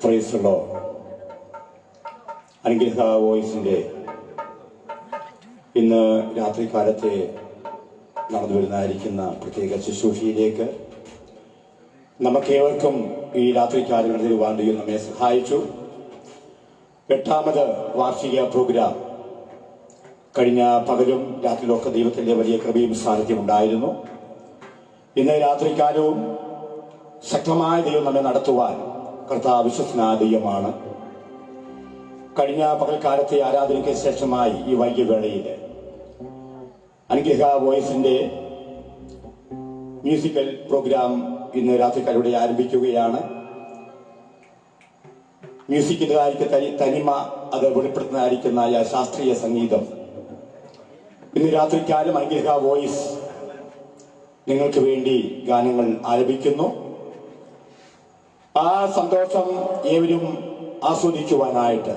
Praise the Lord. അനുഗ്രഹ വോയിസിന്റെ ഇന്ന് രാത്രികാലത്തെ നടന്നു വരുന്നതായിരിക്കുന്ന പ്രത്യേക ശുശ്രൂഷയിലേക്ക് നമുക്കേവർക്കും ഈ രാത്രികാലം വരുവാൻ ദൈവം നമ്മെ സഹായിച്ചു. 8ാമത് വാർഷിക പ്രോഗ്രാം കഴിഞ്ഞ പകലും രാത്രിയിലൊക്കെ ദൈവത്തിന്റെ വലിയ കൃപയും സാന്നിധ്യം ഉണ്ടായിരുന്നു. ഇന്ന് രാത്രികാലവും ശക്തമായ ദൈവം നമ്മെ നടത്തുവാൻ കർത്താവ് വിശ്വസ്തനായ ദൈവമാണ്. കഴിഞ്ഞ പകൽക്കാലത്തെ ആരാധനയ്ക്ക് ശേഷമായി ഈ വൈകിയവേളയിൽ അനുഗ്രഹ വോയിസിന്റെ മ്യൂസിക്കൽ പ്രോഗ്രാം ഇന്ന് രാത്രിക്കാലൂടെ ആരംഭിക്കുകയാണ്. മ്യൂസിക്കിൻ്റെതായിരിക്കും തനിമ, അത് വെളിപ്പെടുത്തുന്നതായിരിക്കുന്ന ശാസ്ത്രീയ സംഗീതം ഇന്ന് രാത്രിക്കാലം അനുഗ്രഹ വോയിസ് നിങ്ങൾക്ക് വേണ്ടി ഗാനങ്ങൾ ആലപിക്കുന്നു. ആ സന്തോഷം ഏവരും ആസ്വദിക്കുവാനായിട്ട്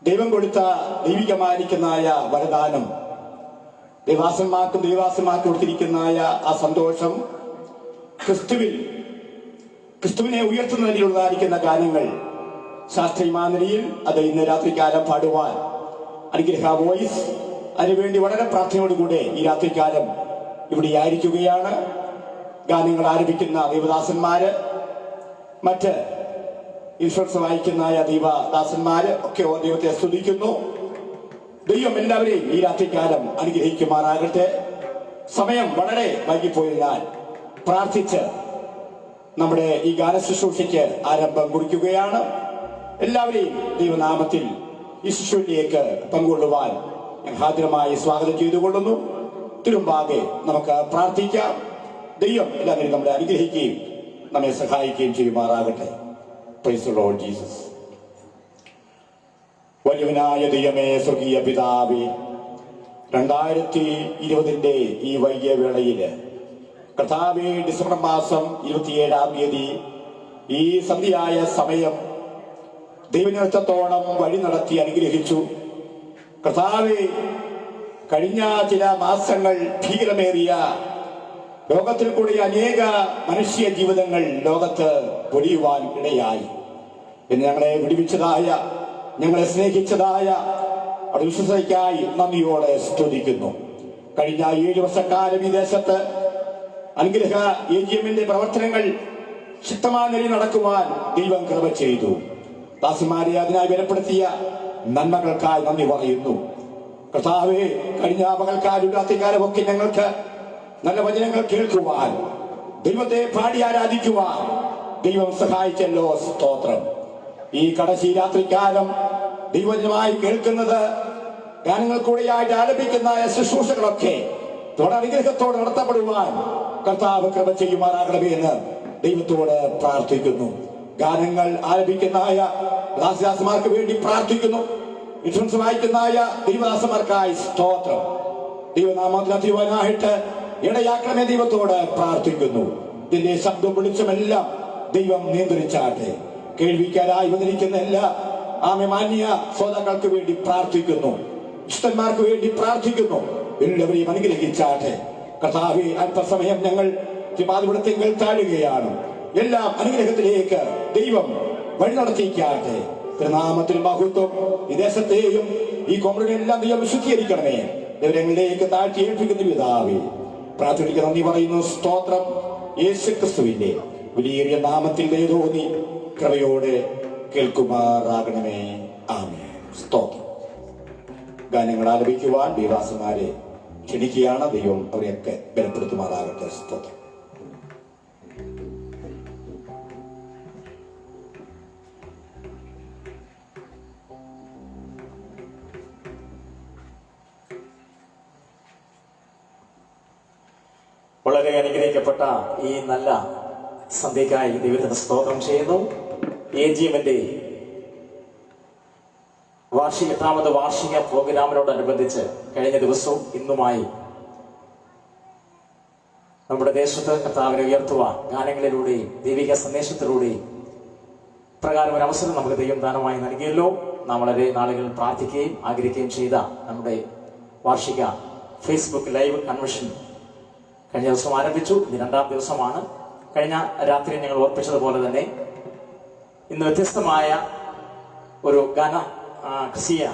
ദൈവം കൊടുത്ത ദൈവികമായിരിക്കുന്ന വരദാനം ദൈവാസന്മാർക്ക് കൊടുത്തിരിക്കുന്ന ആ സന്തോഷം ക്രിസ്തുവിനെ ഉയർത്തുന്ന നിലയിലുള്ളതായിരിക്കുന്ന ഗാനങ്ങൾ ശാസ്ത്രീയമായ നിലയിൽ അത് ഇന്ന് രാത്രികാലം പാടുവാൻ അനുഗ്രഹ വോയിസ് അതിനുവേണ്ടി വളരെ പ്രാർത്ഥനയോടുകൂടെ ഈ രാത്രികാലം ഇവിടെ ആയിരിക്കുകയാണ്. ഗാനങ്ങൾ ആരംഭിക്കുന്ന ദൈവദാസന്മാര്, മറ്റ് ഇൻഷുറൻസ് വായിക്കുന്ന ദൈവദാസന്മാര് ഒക്കെ ദൈവത്തെ സ്തുതിക്കുന്നു. ദൈവം എല്ലാവരെയും ഈ രാത്രികാലം അനുഗ്രഹിക്കുമാറാകട്ടെ. സമയം വളരെ വൈകിപ്പോയതിനാൽ പ്രാർത്ഥിച്ച് നമ്മുടെ ഈ ഗാന ശുശ്രൂഷയ്ക്ക് ആരംഭം കുറിക്കുകയാണ്. എല്ലാവരെയും ദൈവനാമത്തിൽ ഈ ശുശ്രൂഷയിലേക്ക് പങ്കുകൊള്ളുവാൻ ഞാൻ ഹാർദവമായി സ്വാഗതം ചെയ്തുകൊള്ളുന്നു. തിരുമ്പാകെ നമുക്ക് പ്രാർത്ഥിക്കാം. ദൈവം എല്ലാവരെയും നമ്മളെ അനുഗ്രഹിക്കുകയും നമ്മെ സഹായിക്കുകയും ചെയ്യുമാറാകട്ടെ. Praise the Lord Jesus. വലിയവനായ ദൈവമേ, സ്വർഗീയ പിതാവേ, 2020 ഈ വൈകിയ വേളയില് കർത്താവേ, ഡിസംബർ മാസം 27-ാം തീയതി ഈ സന്ധ്യയായ സമയം ദൈവനിമിത്തത്തോളം വഴി നടത്തി അനുഗ്രഹിച്ചു. കർത്താവേ, കഴിഞ്ഞ ചില മാസങ്ങൾ ഭീകരമേറിയ ലോകത്തിൽ കൂടി അനേക മനുഷ്യ ജീവിതങ്ങൾ ലോകത്ത് പൊടിയുവാൻ ഇടയായി. എന്ന് ഞങ്ങളെ വിടുവിച്ചതായ, ഞങ്ങളെ സ്നേഹിച്ചതായ അവിടെ വിശ്വസയ്ക്കായി നന്ദിയോടെ സ്തുതിക്കുന്നു. കഴിഞ്ഞ 7 വർഷക്കാലം ഈ ദേശത്ത് അനുഗ്രഹ AGM-ന്റെ പ്രവർത്തനങ്ങൾ ശക്തമായ നിലയിൽ നടക്കുവാൻ ദൈവം കൃപ ചെയ്തു. ദാസന്മാരെ അതിനായി ബലപ്പെടുത്തിയ നന്മകൾക്കായി നന്ദി പറയുന്നു. കർത്താവേ, കഴിഞ്ഞ പകൽക്കാലം രാത്രികാലമൊക്കെ ഞങ്ങൾക്ക് നല്ല വചനങ്ങൾ കേൾക്കുവാൻ, ദൈവത്തെ പാടി ആരാധിക്കുവാൻ ദൈവം സഹായിച്ചല്ലോ. സ്തോത്രം. ഈ കടശി രാത്രികാലം ദൈവജനമായി കേൾക്കുന്നത് ഗാനങ്ങൾ കൂടെയായിട്ട് ആലപിക്കുന്ന ശുശ്രൂഷകളൊക്കെ അനുഗ്രഹത്തോടെ നടത്തപ്പെടുവാൻ കർത്താവ് കൃപ ചെയ്യുമാറാകണമേ എന്ന് ദൈവത്തോട് പ്രാർത്ഥിക്കുന്നു. ഗാനങ്ങൾ ആലപിക്കുന്ന ദാസദാസന്മാർക്ക് വേണ്ടി പ്രാർത്ഥിക്കുന്നു. ഇൻഷുറൻസ് വായിക്കുന്ന ദൈവദാസന്മാർക്കായി സ്തോത്രം. ദൈവനാമത്തിൽ അതിവാനായിട്ട് ഇടയാക്കണമേ ദൈവത്തോട് പ്രാർത്ഥിക്കുന്നു. ഇതിന്റെ ശബ്ദം വിളിച്ചുമെല്ലാം ദൈവം നിയന്ത്രിച്ചാട്ടെ. കേൾവിക്കാരായി വന്നിരിക്കുന്ന എല്ലാ മാന്യ ശ്രോതാക്കൾക്ക് വേണ്ടി പ്രാർത്ഥിക്കുന്നു. ഇഷ്ടന്മാർക്ക് വേണ്ടി പ്രാർത്ഥിക്കുന്നു. എല്ലാവരെയും അനുഗ്രഹിച്ചാട്ടെ. കർത്താവേ, അല്പസമയം ഞങ്ങൾ തിരുപാതിപുരത്തെങ്കിൽ താഴുകയാണ്. എല്ലാം അനുഗ്രഹത്തിലേക്ക് ദൈവം വഴി നടത്തിക്കാട്ടെ. തിരുനാമത്തിന് മഹത്വം. ഈ ദേശത്തെയും ഈ കോമഡിയെല്ലാം ദൈവം വിശുദ്ധീകരിക്കണമേ. ദൈവങ്ങളിലേക്ക് താഴ്ത്തി ഏൽപ്പിക്കുന്ന പിതാവേ, പ്രാർത്ഥിക്കുന്ന നന്ദി പറയുന്നു. സ്തോത്രം. യേശുക്രിസ്തുവിന്റെ വലിയ നാമത്തിൽ ദൈവോന്നി കൃപയോടെ കേൾക്കുമാറാകണമേ. ആമേൻ. സ്തോത്രം. ഗാനങ്ങൾ ആലപിക്കുവാൻ ദൈവദാസന്മാരെ ക്ഷണിക്കുകയാണ്. ദൈവം അവരെയൊക്കെ ബലപ്പെടുത്തുമാറാകട്ടെ. സ്തോത്രം. വളരെ അനുഗ്രഹിക്കപ്പെട്ട ഈ നല്ല സന്ധ്യയ്ക്കായി ദൈവത്തിന് സ്തോത്രം ചെയ്യുന്നു. AGM-ന്റെ 8ാമത് വാർഷിക പ്രോഗ്രാമിനോടനുബന്ധിച്ച് കഴിഞ്ഞ ദിവസവും ഇന്നുമായി നമ്മുടെ ദേശത്ത് കർത്താവിനെ ഉയർത്തുവാൻ ഗാനങ്ങളിലൂടെയും ദൈവിക സന്ദേശത്തിലൂടെയും പ്രകാരം ഒരു അവസരം നമുക്ക് ദൈവം ദാനമായി നൽകിയല്ലോ. നാം വളരെ നാളുകൾ പ്രാർത്ഥിക്കുകയും ആഗ്രഹിക്കുകയും ചെയ്ത നമ്മുടെ വാർഷിക ഫേസ്ബുക്ക് ലൈവ് കൺവെൻഷൻ കഴിഞ്ഞ ദിവസം ആരംഭിച്ചു. ഇത് 2ാം ദിവസമാണ്. കഴിഞ്ഞ രാത്രി ഞങ്ങൾ ഓർപ്പിച്ചതുപോലെ തന്നെ ഇന്ന് വ്യത്യസ്തമായ ഒരു ക്രിസ്തീയ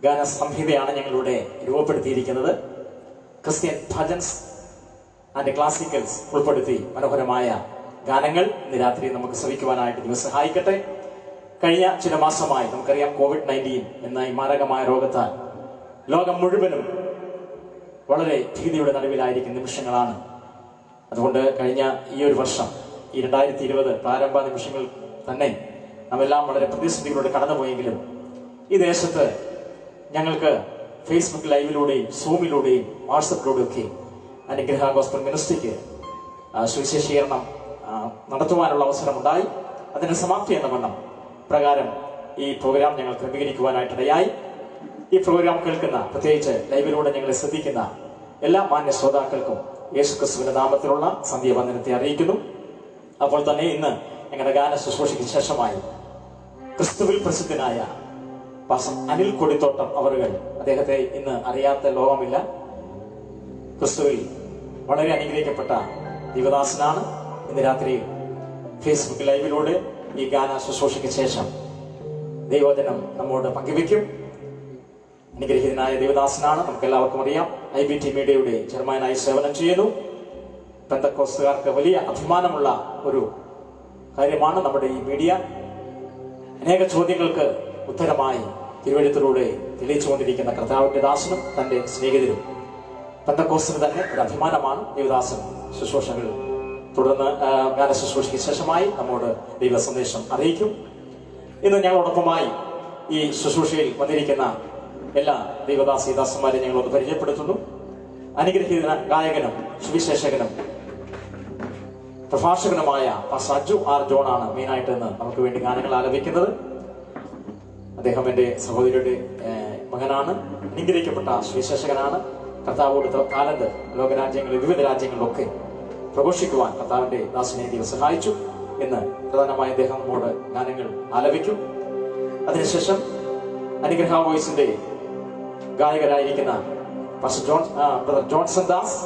ഗാന സംഹിതയാണ് ഞങ്ങളിവിടെ രൂപപ്പെടുത്തിയിരിക്കുന്നത്. ക്രിസ്ത്യൻ ഭജൻസ് ആൻഡ് ക്ലാസിക്കൽസ് ഉൾപ്പെടുത്തി മനോഹരമായ ഗാനങ്ങൾ ഇന്ന് രാത്രി നമുക്ക് ശ്രവിക്കുവാനായിട്ട് ദൈവം സഹായിക്കട്ടെ. കഴിഞ്ഞ ചില മാസമായി നമുക്കറിയാം, COVID-19 എന്ന ഈ മാരകമായ രോഗത്താൽ ലോകം മുഴുവനും വളരെ ഭീതിയുടെ നടുവിലായിരിക്കുന്ന നിമിഷങ്ങളാണ്. അതുകൊണ്ട് കഴിഞ്ഞ ഈ ഒരു വർഷം, ഈ 2020 പ്രാരംഭ നിമിഷങ്ങൾ തന്നെ നാമെല്ലാം വളരെ പ്രതിസന്ധികളോട് കടന്നുപോയെങ്കിലും ഈ ദേശത്ത് ഞങ്ങൾക്ക് ഫേസ്ബുക്ക് ലൈവിലൂടെയും സൂമിലൂടെയും വാട്സപ്പിലൂടെയും ഒക്കെ അനുഗ്രഹ ഗോസ്പൽ മിനിസ്ട്രിക്ക് സുവിശേഷീകരണം നടത്തുവാനുള്ള അവസരമുണ്ടായി. അതിന്റെ സമാപ്തി എന്ന വണ്ണം പ്രകാരം ഈ പ്രോഗ്രാം ഞങ്ങൾ ക്രമീകരിക്കുവാനായിട്ടിടയായി. ഈ പ്രോഗ്രാം കേൾക്കുന്ന, പ്രത്യേകിച്ച് ലൈവിലൂടെ ഞങ്ങളെ ശ്രദ്ധിക്കുന്ന എല്ലാ മാന്യ ശ്രോതാക്കൾക്കും യേശുക്രിസ്തുവിന്റെ നാമത്തിലുള്ള സന്ധ്യാവന്ദനത്തെ അറിയിക്കുന്നു. അപ്പോൾ തന്നെ ഇന്ന് ഞങ്ങളുടെ ഗാന ശുശ്രൂഷയ്ക്ക് ശേഷമായി ക്രിസ്തുവിൽ പ്രസിദ്ധനായ പാസ്റ്റർ അനിൽ കൊടിത്തോട്ടം അവറുകൾ, അദ്ദേഹത്തെ ഇന്ന് അറിയാത്ത ലോകമില്ല. ക്രിസ്തുവിൽ വളരെ അനുഗ്രഹിക്കപ്പെട്ട ദൈവദാസനാണ്. ഇന്ന് രാത്രി ഫേസ്ബുക്ക് ലൈവിലൂടെ ഈ ഗാന ശുശ്രൂഷയ്ക്ക് ശേഷം ദൈവവചനം നമ്മോട് പങ്കുവയ്ക്കും. അനുഗ്രഹീതനായ ദൈവദാസനാണ്, നമുക്ക് എല്ലാവർക്കും അറിയാം. IBT മീഡിയയുടെ ചെയർമാനായി സേവനം ചെയ്യുന്നു. പെന്തക്കോസ്തുകാർക്ക് വലിയ അഭിമാനമുള്ള ഒരു കാര്യമാണ് നമ്മുടെ ഈ മീഡിയ. അനേക ചോദ്യങ്ങൾക്ക് ഉത്തരമായി തിരുവഴുത്തിലൂടെ തെളിയിച്ചുകൊണ്ടിരിക്കുന്ന കർത്താവിന്റെ ദാസനും തന്റെ സ്നേഹിതരും പെന്തക്കോസ്തിന് തന്നെ ഒരു അഭിമാനമാണ്. ദൈവദാസൻ ശുശ്രൂഷകൾ തുടർന്ന് ഗാന ശുശ്രൂഷയ്ക്ക് ശേഷമായി നമ്മോട് ദൈവ സന്ദേശം അറിയിക്കും. ഇന്ന് ഞങ്ങളോടൊപ്പമായി ഈ ശുശ്രൂഷയിൽ വന്നിരിക്കുന്ന എല്ലാ ദൈവദാസന്മാരെ ഞങ്ങളൊന്ന് പരിചയപ്പെടുത്തുന്നു. അനുഗ്രഹീത ഗായകനും സുവിശേഷകനും പ്രഭാഷകനുമായ പാസ്റ്റർ അജു ആർ ജോൺ ആണ് മെയിനായിട്ട് ഇന്ന് നമുക്ക് വേണ്ടി ഗാനങ്ങൾ ആലപിക്കുന്നത്. അദ്ദേഹം എൻ്റെ സഹോദരിയുടെ മകനാണ്, അനുഗ്രഹിക്കപ്പെട്ട സുവിശേഷകനാണ്. കർത്താവോട് താലന്ത് ലോകരാജ്യങ്ങളിൽ, വിവിധ രാജ്യങ്ങളിലൊക്കെ പ്രഘോഷിക്കുവാൻ കർത്താവിന്റെ ദാസനെ ദൈവം സഹായിച്ചു. എന്ന് പ്രധാനമായി അദ്ദേഹം നമ്മോട് ഗാനങ്ങൾ ആലപിക്കും. അതിനുശേഷം അനുഗ്രഹ വോയിസിന്റെ ഗായകരായിരിക്കുന്ന brother Johnson Das,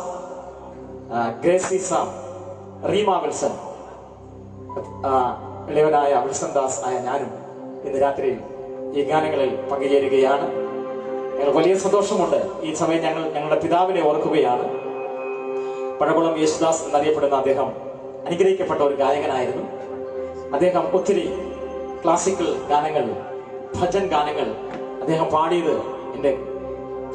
Gracy Sam, Reema Wilson, ഇളയവനായ വിൽസൺ ദാസ് ആയ ഞാനും ഇന്ന് രാത്രി ഈ ഗാനങ്ങളിൽ പങ്കുചേരുകയാണ്. ഞങ്ങൾ വലിയ സന്തോഷമുണ്ട്. ഈ സമയം ഞങ്ങളുടെ പിതാവിനെ ഓർക്കുകയാണ്. പഴകുളം യേശുദാസ് എന്നറിയപ്പെടുന്ന അദ്ദേഹം അനുഗ്രഹിക്കപ്പെട്ട ഒരു ഗായകനായിരുന്നു. അദ്ദേഹം ഒത്തിരി ക്ലാസിക്കൽ ഗാനങ്ങൾ, ഭജൻ ഗാനങ്ങൾ അദ്ദേഹം പാടിയത് എൻ്റെ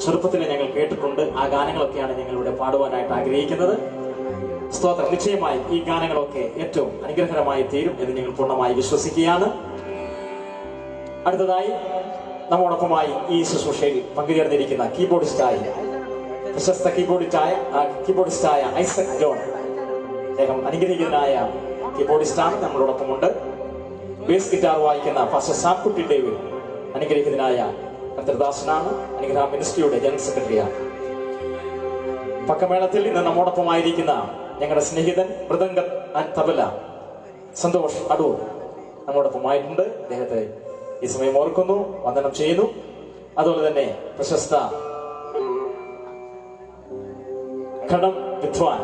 ചെറുപ്പത്തിൽ ഞങ്ങൾ കേട്ടിട്ടുണ്ട്. ആ ഗാനങ്ങളൊക്കെയാണ് ഞങ്ങളിവിടെ പാടുവാനായിട്ട് ആഗ്രഹിക്കുന്നത്. സ്തോത്രം. നിശ്ചയമായി ഈ ഗാനങ്ങളൊക്കെ ഏറ്റവും അനുഗ്രഹകരമായി തീരും എന്ന് ഞങ്ങൾ പൂർണ്ണമായി വിശ്വസിക്കുകയാണ്. അടുത്തതായി നമ്മോടൊപ്പമായി ഈ ശുശ്രൂഷയിൽ പങ്കുചേർന്നിരിക്കുന്ന പ്രശസ്ത കീബോർഡിസ്റ്റായ ഐസക് ജോൺ, അദ്ദേഹം അനുഗ്രഹീതനായ കീബോർഡിസ്റ്റാണ്, നമ്മളോടൊപ്പമുണ്ട്. ബേസ് ഗിറ്റാർ വായിക്കുന്ന പാസ്റ്റർ സാക്കുട്ടി ഡേവിഡ് അനുഗ്രഹീതനായ കർത്തൃദാസനാണ്, അനുഗ്രഹ മിനിസ്ട്രിയുടെ ജനറൽ സെക്രട്ടറിയാണ്. പക്കമേളത്തിൽ ഇന്ന് നമ്മോടൊപ്പമായിരിക്കുന്ന ഞങ്ങളുടെ സ്നേഹിതൻ മൃദംഗ ആൻഡ് തബല സന്തോഷ് അടൂർ നമ്മോടൊപ്പമായിട്ടുണ്ട്. അദ്ദേഹത്തെ ഈ സമയം ഓർക്കുന്നു, വന്ദനം ചെയ്യുന്നു. അതുപോലെ തന്നെ പ്രശസ്ത ഘടം വിദ്വാൻ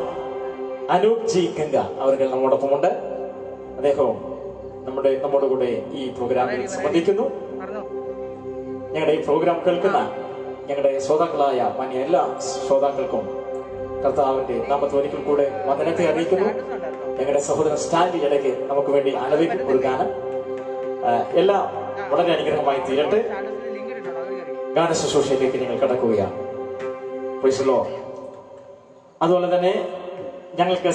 അനൂപ് ജി ഗംഗ അവർ നമ്മോടൊപ്പമുണ്ട്. അദ്ദേഹവും നമ്മുടെ കൂടെ ഈ പ്രോഗ്രാമിൽ സംബന്ധിക്കുന്നു. ഞങ്ങളുടെ ഈ പ്രോഗ്രാം കേൾക്കുന്ന ഞങ്ങളുടെ ശ്രോതാക്കളായ മാന്യ എല്ലാ ശ്രോതാക്കൾക്കും കർത്താവിന്റെ നാമത്തിൽ ഒരിക്കൽ കൂടെ വന്ദനത്തെ അറിയിക്കുന്നു. ഞങ്ങളുടെ സഹോദരൻ സ്റ്റാൻലി ഇടയ്ക്ക് നമുക്ക് വേണ്ടി ആലപിക്കും ഒരു ഗാനം. എല്ലാം വളരെ അനുഗ്രഹമായി തീരട്ടെ. ഗാന ശുശ്രൂഷയിലേക്ക് നിങ്ങൾ കടക്കുകയാണ്. അതുപോലെ തന്നെ ഞങ്ങൾക്ക്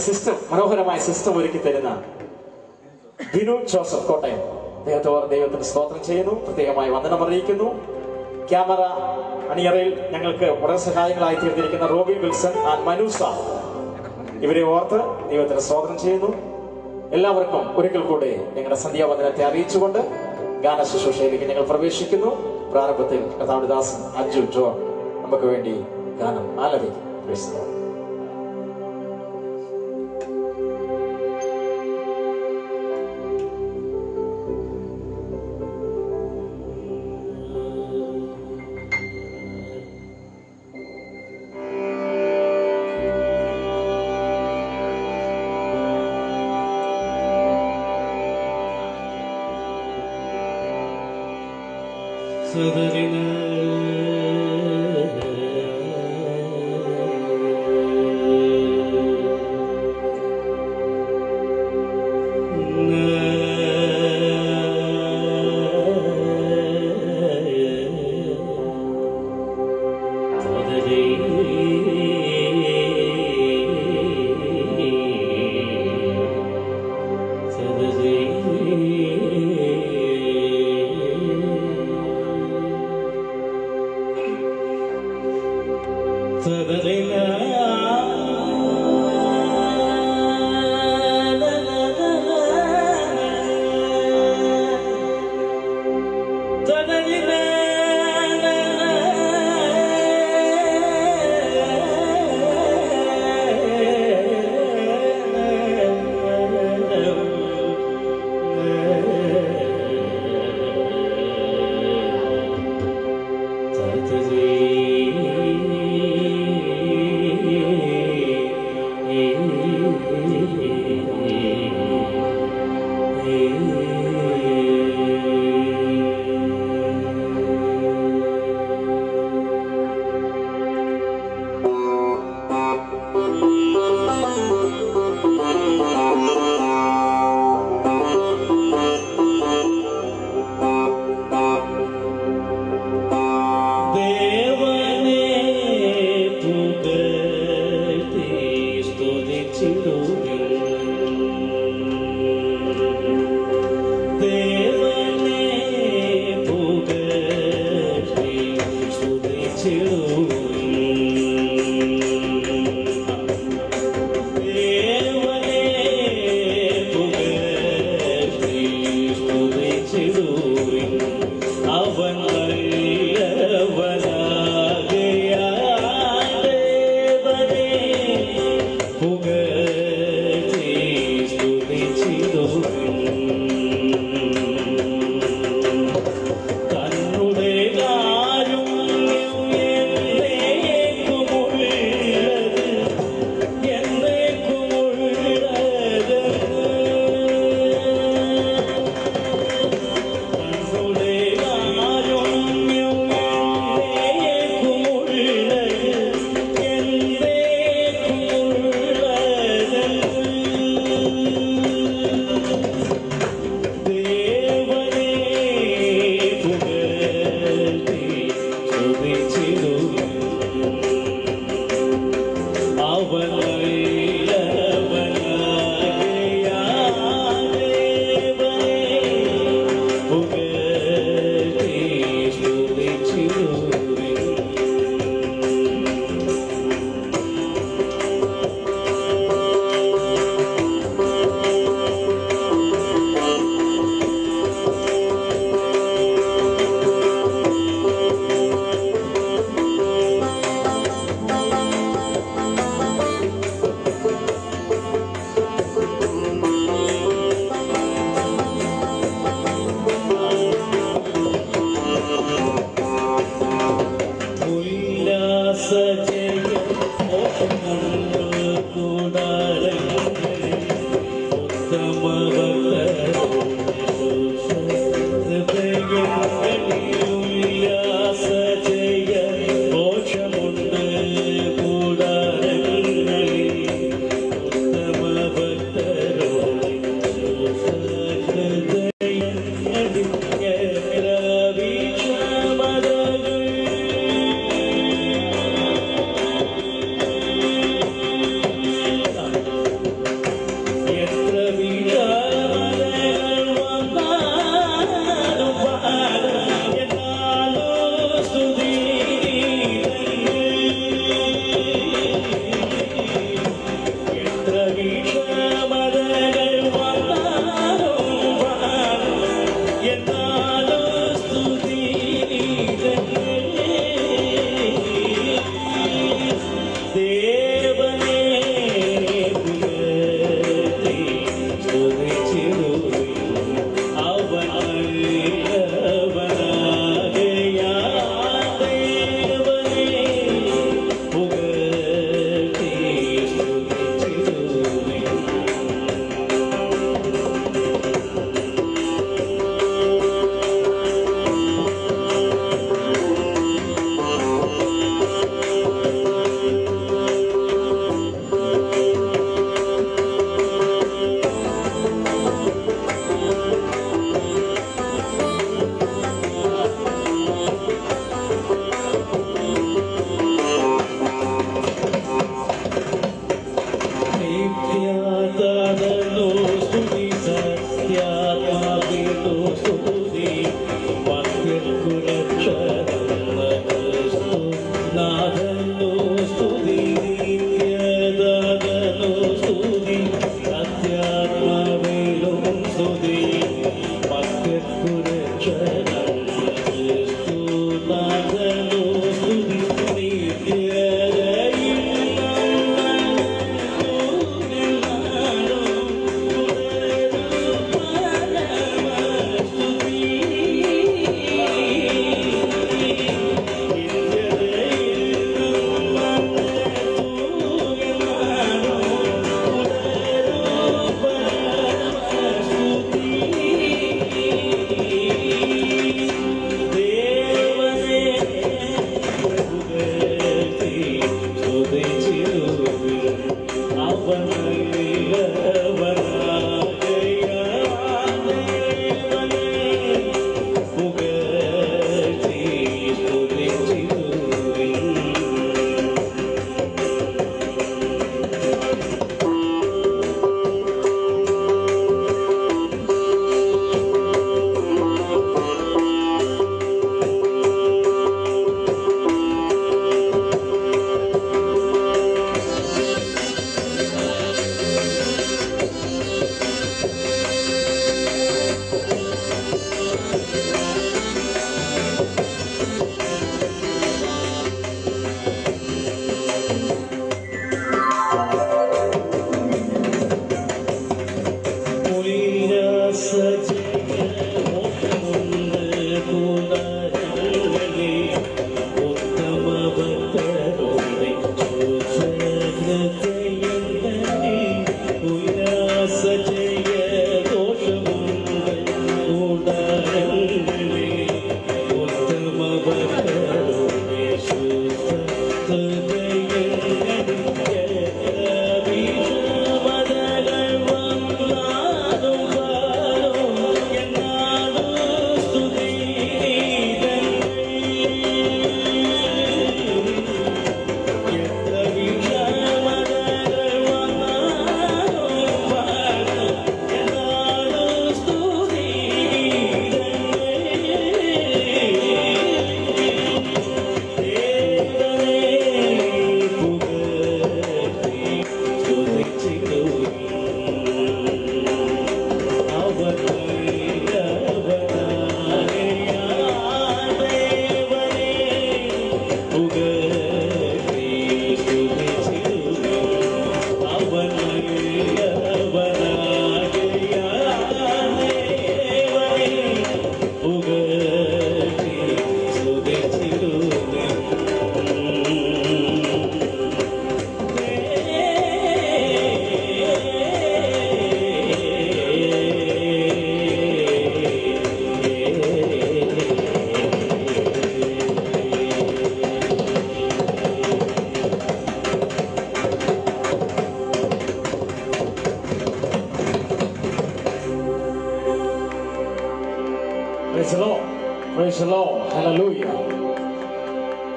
മനോഹരമായ സിസ്റ്റം ഒരുക്കി തരുന്ന ബിനു ജോസഫ് കോട്ടയം, ദൈവത്തിന് സ്തോത്രം ചെയ്യുന്നു, പ്രത്യേകമായി വന്ദനം അറിയിക്കുന്നു. ക്യാമറ അണിയറയിൽ ഞങ്ങൾക്ക് വളരെ സഹായങ്ങളായി തീർന്നിരിക്കുന്ന റോബി വിൽസൺ ആൻഡ് മനൂസ, ഇവരെ ഓർത്ത് ദൈവത്തിന് സ്തോത്രം ചെയ്യുന്നു. എല്ലാവർക്കും ഒരിക്കൽ കൂടെ ഞങ്ങളുടെ സന്ധ്യാവന്ദനത്തെ അറിയിച്ചുകൊണ്ട് ഗാന ശുശ്രൂഷയിലേക്ക് ഞങ്ങൾ പ്രവേശിക്കുന്നു. പ്രാരംഭത്തിൽ കർത്താവിന്റെ ദാസൻ അജു ജോൺ നമുക്ക് വേണ്ടി ഗാനം ആലപിക്കും.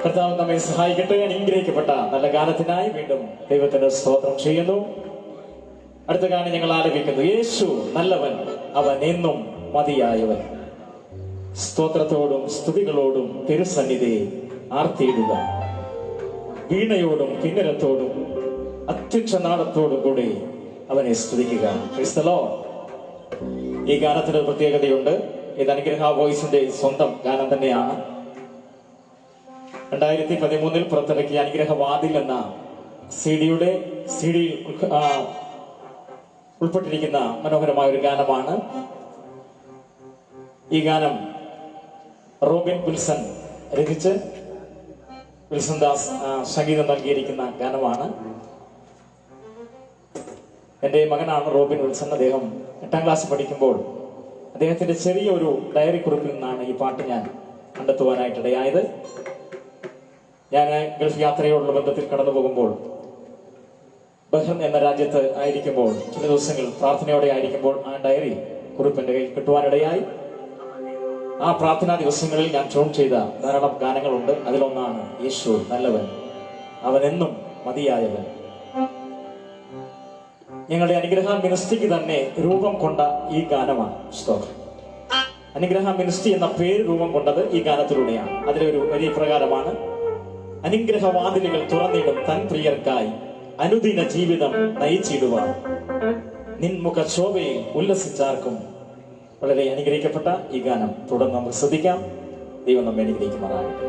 കർത്താവ് നമ്മെ സഹായിക്കട്ടെ. അനുഗ്രഹിക്കപ്പെട്ട നല്ല ഗാനത്തിനായി വീണ്ടും ദൈവത്തിന് സ്തോത്രം ചെയ്യുന്നു. അടുത്ത ഗാനം ഞങ്ങൾ ആലപിക്കുന്നു. യേശു നല്ലവൻ, അവൻ എന്നും മതിയായവൻ. സ്തോത്രത്തോടും സ്തുതികളോടും തിരുസന്നിധിയെ ആർത്തിയിടുക. വീണയോടും കിന്നരത്തോടും അത്യുച്ഛനാദത്തോടും കൂടി അവനെ സ്തുതിക്കുക. Praise the Lord. ഈ ഗാനത്തിന് ഒരു പ്രത്യേകതയുണ്ട്. ഇത് അനുഗ്രഹ വോയിസിന്റെ സ്വന്തം ഗാനം തന്നെയാണ്. 2013 പുറത്തിറക്കിയ അനുഗ്രഹവാതിൽ എന്ന സിഡിയിൽ ഉൾപ്പെട്ടിരിക്കുന്ന മനോഹരമായ ഒരു ഗാനമാണ്. ഈ ഗാനം റോബിൻ വിൽസൺ രചിച്ച് വിൽസൺ ദാസ് സംഗീതം നൽകിയിരിക്കുന്ന ഗാനമാണ്. എൻ്റെ മകനാണ് റോബിൻ വിൽസൺ. അദ്ദേഹം 8ാം ക്ലാസ് പഠിക്കുമ്പോൾ അദ്ദേഹത്തിന്റെ ചെറിയൊരു ഡയറി കുറിപ്പിൽ നിന്നാണ് ഈ പാട്ട് ഞാൻ കണ്ടെത്തുവാനായിട്ടിടയായത്. ഞാൻ ഗൾഫ് യാത്രയോടുള്ള ബന്ധത്തിൽ കടന്നു പോകുമ്പോൾ ബഹ്റൈൻ എന്ന രാജ്യത്ത് ആയിരിക്കുമ്പോൾ ചില ദിവസങ്ങൾ പ്രാർത്ഥനയോടെ ആയിരിക്കുമ്പോൾ ആ ഡയറി കുറിപ്പ് എൻ്റെ കയ്യിൽ കിട്ടുവാനിടയായി. ആ പ്രാർത്ഥനാ ദിവസങ്ങളിൽ ഞാൻ ട്യൂൺ ചെയ്ത ധാരാളം ഗാനങ്ങളുണ്ട്. അതിലൊന്നാണ് യേശു നല്ലവൻ, അവനെന്നും മതിയായവൻ. ഞങ്ങളുടെ അനുഗ്രഹ മിനിസ്ട്രിക്ക് തന്നെ രൂപം കൊണ്ട ഈ ഗാനമാണ്. സ്തോത്രം. അനുഗ്രഹ മിനിസ്ട്രി എന്ന പേര് രൂപം കൊണ്ടത് ഈ ഗാനത്തിലൂടെയാണ്. അതിലൊരു വരി പ്രകാരമാണ്: അനുഗ്രഹവാതിലുകൾ തുറന്നിടും തൻ പ്രിയർക്കായി അനുദിന ജീവിതം നയിച്ചിടുവാൻ നിൻമുഖ ശോഭയിൽ ഉല്ലസിച്ചാർക്കും. വളരെ അനുഗ്രഹിക്കപ്പെട്ട ഈ ഗാനം തുടർന്ന് നമുക്ക് ശ്രദ്ധിക്കാം. ദൈവം നമ്മെ അനുഗ്രഹിക്കുമാറാകട്ടെ.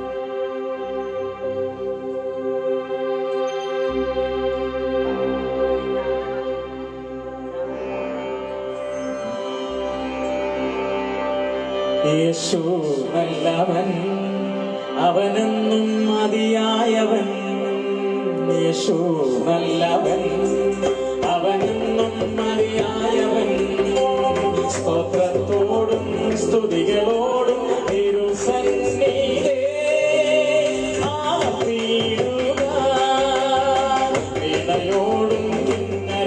യേശു നല്ലവൻ, അവനെന്നും മതിയായവൻ. യേശു നല്ലവൻ, അവനെന്നും മതിയായവൻ. സ്തോത്രത്തോടും സ്തുതികളോടും തിരുസന്നിധിയെ ആർത്തിയിടുക. വീണയോടും കിന്നരത്തോടും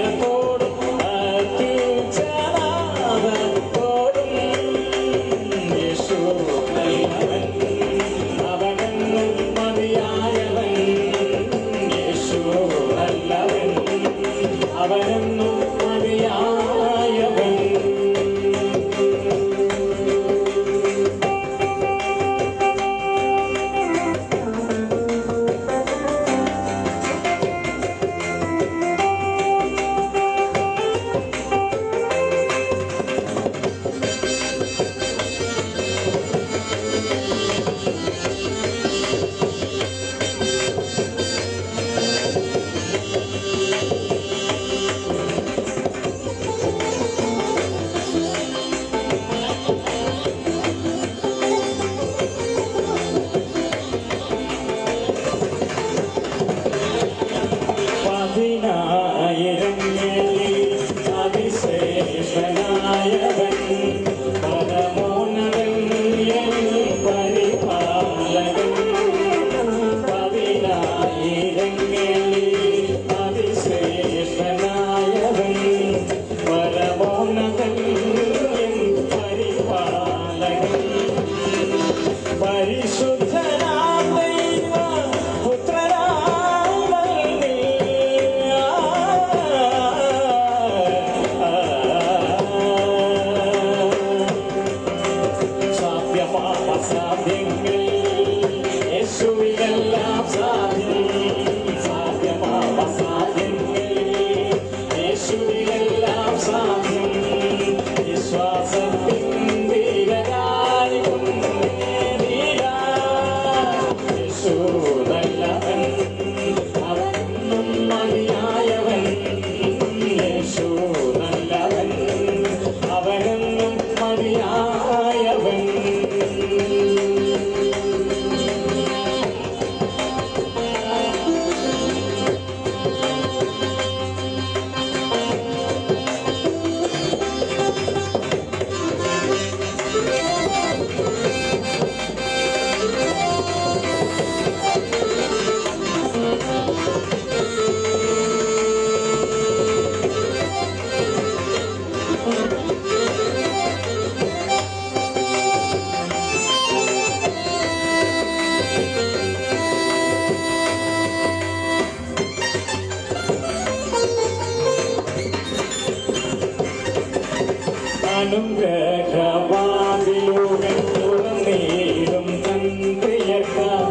അനുഗ്രഹവാതിലുകൾ തുറന്നിടും തന്ത്രിയർക്കാം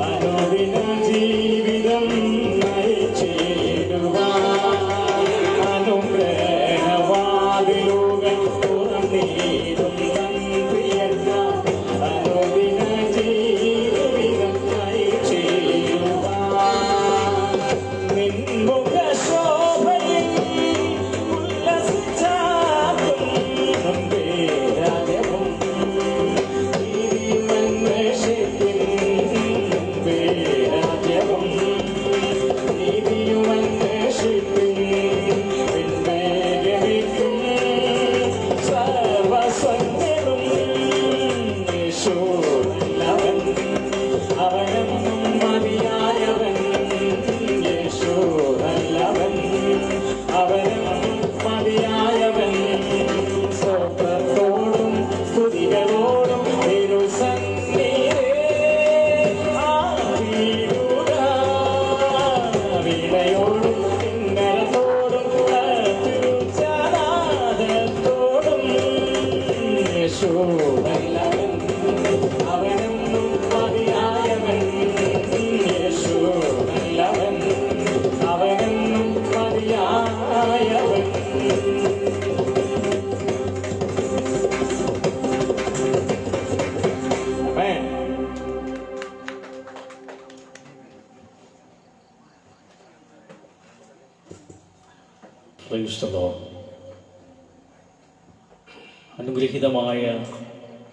അനുദിന ജീവിതം നയിച്ചിടുവാൻ അനുഗ്രഹവാതിലുകൾ തുറന്നിടും തന്ത്രിയർക്കാം അനുദിന ജീവിതം നയിച്ചിടുവാൻ നിൻമുഖ ശോഭയിൽ ഉല്ലസിച്ചാകും വേരാജവും നീതിയുമന്വേഷിപ്പിൻ വേരാജവും നീതിയുമന്വേഷിപ്പിൻ പിൻവേഗമിക്കും സർവസംഗവും യേശു നല്ലവൻ അവനെന്നും മതിയായവൻ യേശു നല്ലവൻ അവനെന്നും മതിയായവൻ സ്വപ്നത്തോടും സ്തുതികളോടും തിരുസന്നിധേ ആദിയിടുക. വീണയോടും കിന്നരത്തോടും തിരുച്ചാനാദത്തോടും യേശു നല്ലവൻ അവനെന്നും മതിയായവൻ യേശു നല്ലവൻ അവനെന്നും മതിയായവൻ. Amen. Praise the Lord. അനുഗ്രഹീതമായ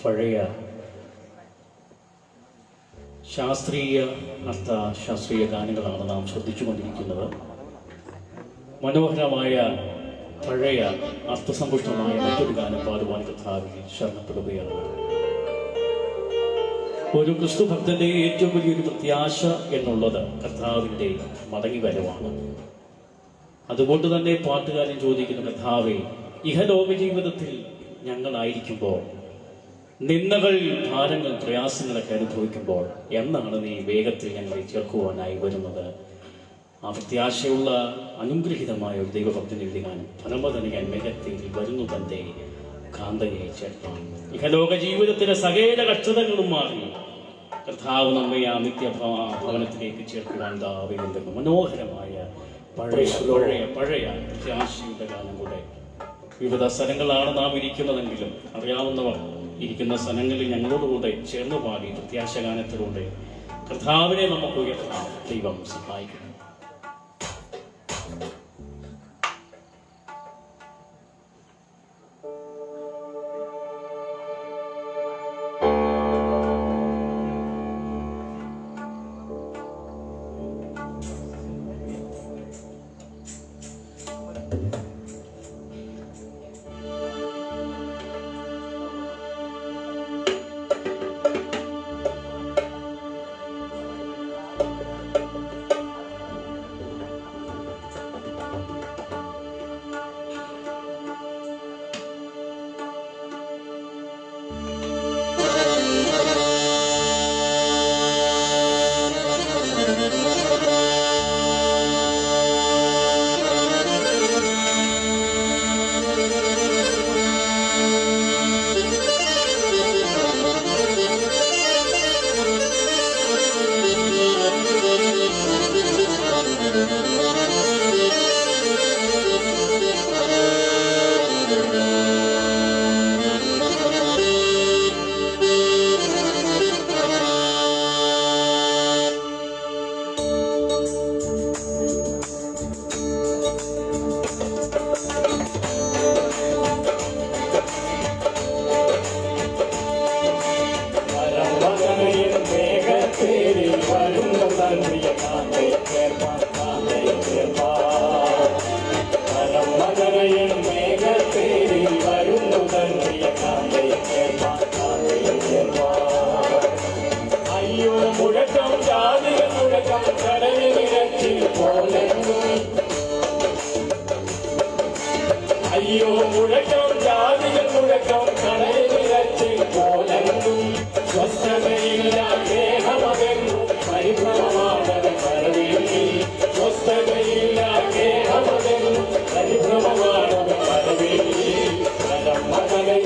പഴയ ശാസ്ത്രീയ ഗാനങ്ങളാണ് നാം ശ്രദ്ധിച്ചുകൊണ്ടിരിക്കുന്നത്. മനോഹരമായ പഴയ അർത്ഥസമ്പുഷ്ടമായ മറ്റൊരു ഗാനം പാടുവാൻ കർത്താവിൽ ശരണപ്പെടുകയാണ്. ഒരു ക്രിസ്തു ഭക്തന്റെ ഏറ്റവും വലിയൊരു പ്രത്യാശ എന്നുള്ളത് കർത്താവിൻ്റെ മടങ്ങിവരവാണ്. അതുകൊണ്ട് തന്നെ പാട്ടുകാരൻ ചോദിക്കുന്നു, കർത്താവേ, ഇഹലോക ജീവിതത്തിൽ ഞങ്ങളായിരിക്കുമ്പോൾ നിന്ദകൾ, ഭാരങ്ങൾ, പ്രയാസങ്ങളൊക്കെ അനുഭവിക്കുമ്പോൾ എന്നാണ് നീ വേഗത്തിൽ ഞങ്ങളെ ചേർക്കുവാനായി വരുന്നത്? ആ പ്രത്യാശയുള്ള അനുഗ്രഹീതമായ ഒരു ദൈവഭക്തൻ എഴുതിയാൻ പരമതനികൻ വേഗത്തിൽ വരുന്നു തന്റെ കാന്തയെ ചേർക്കാൻ. ഇഹലോക ജീവിതത്തിലെ സകല കഷ്ടതകളും മാറി കർത്താവ് നമ്മെ ആ നിത്യഭവനത്തിലേക്ക് ചേർക്കുവാൻ ദാവീദിന്റെ മനോഹരമായ പഴയ പ്രത്യാശയുടെ ഗാനം കൂടെ. വിവിധ സ്ഥലങ്ങളാണ് നാം ഇരിക്കുന്നതെങ്കിലും അറിയാവുന്നവർ ഇരിക്കുന്ന സ്ഥലങ്ങളിൽ ഞങ്ങളോടുകൂടെ ചേർന്ന് പാടി പ്രത്യാശ ഗാനത്തിലൂടെ കർത്താവിനെ നമുക്ക് ഉയർത്താൻ ദൈവം സഹായിക്കുന്നു. അയ്യോ മുഴക്കം ജാതികൾ മുഴക്കം കടലിരച്ചിൽ പോലെന്നും സ്വസ്ഥതയില്ല ദേഹമതെന്നും പരിഭ്രമമാണവൻ കരവേലി സ്വസ്ഥതയില്ല ദേഹമതെന്നും പരിഭ്രമമാണവൻ കരവേലി മകനെ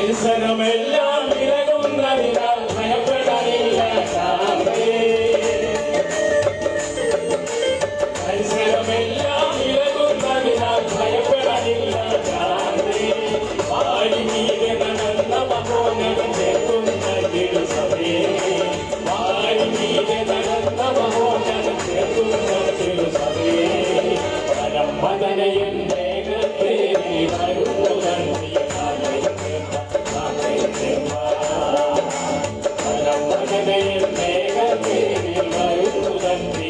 പരിസരമെല്ലാം വിലകുന്നതിനാൽ ഭയപ്പെടാനില്ല ശാന്തേ. പരിസരമെല്ലാം വിലകുന്നതിനാൽ ഭയപ്പെടാനില്ല ശാന്തേ. വാരി മീതെ നടന്ന മഹോന്നതം ചേർക്കുന്ന തിരുസഭേ. വാരി മീതെ നടന്ന മഹോന്നതം ചേർക്കുന്ന തിരുസഭേ. പരമതനയൻ വേഗത്തേറി വരുന്നു നന്ദി പരമതനയൻ വേഗത്തേറി വരുന്നു നന്ദി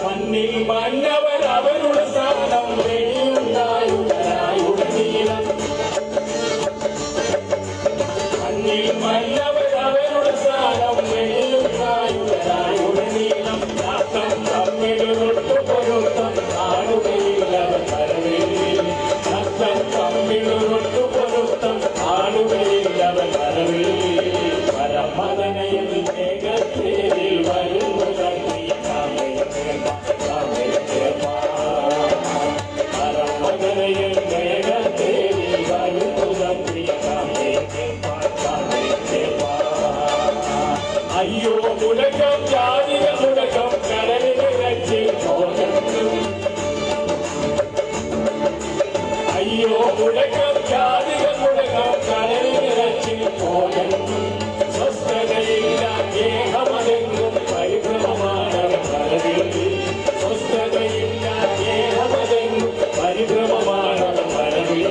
മണ്ണിൽ മന്നവർ അവരുടെ സ്ഥാനം വെടിയുണ്ടായുടനീളം. മണ്ണിൽ മന്നവർ അവരുടെ സ്ഥാനം വെടിയുണ്ടായുടനീളം. രാഷ്ട്രം തമ്മിലൊട്ടു പൊരുത്തം കാണുകയില്ലവർ വരവിൽ. രാഷ്ട്രം തമ്മിലൊട്ടു പൊരുത്തം കാണുകയില്ലവർ വരവിൽ. പരമതനയൻ വേഗത്തേരിൽ വരുന്നു നന്ദി പരമതനയൻ വേഗത്തേരിൽ വരുന്നു നന്ദി. അയ്യോ മുടക്കം ജാതിക മുടക്കം കടലിന് രക്ഷി പോകണം. അയ്യോ മുടക്കം ജാതിക മുടക്കം കടലിന് രക്ഷി പോകണം. സ്വസ്ഥതയില്ല ഗേഹമതെങ്ങും പരിഭ്രമമാണ് പരവിൽ. സ്വസ്ഥതയില്ല ഗേഹമതെങ്ങും പരിഭ്രമമാണ് പരവിൽ.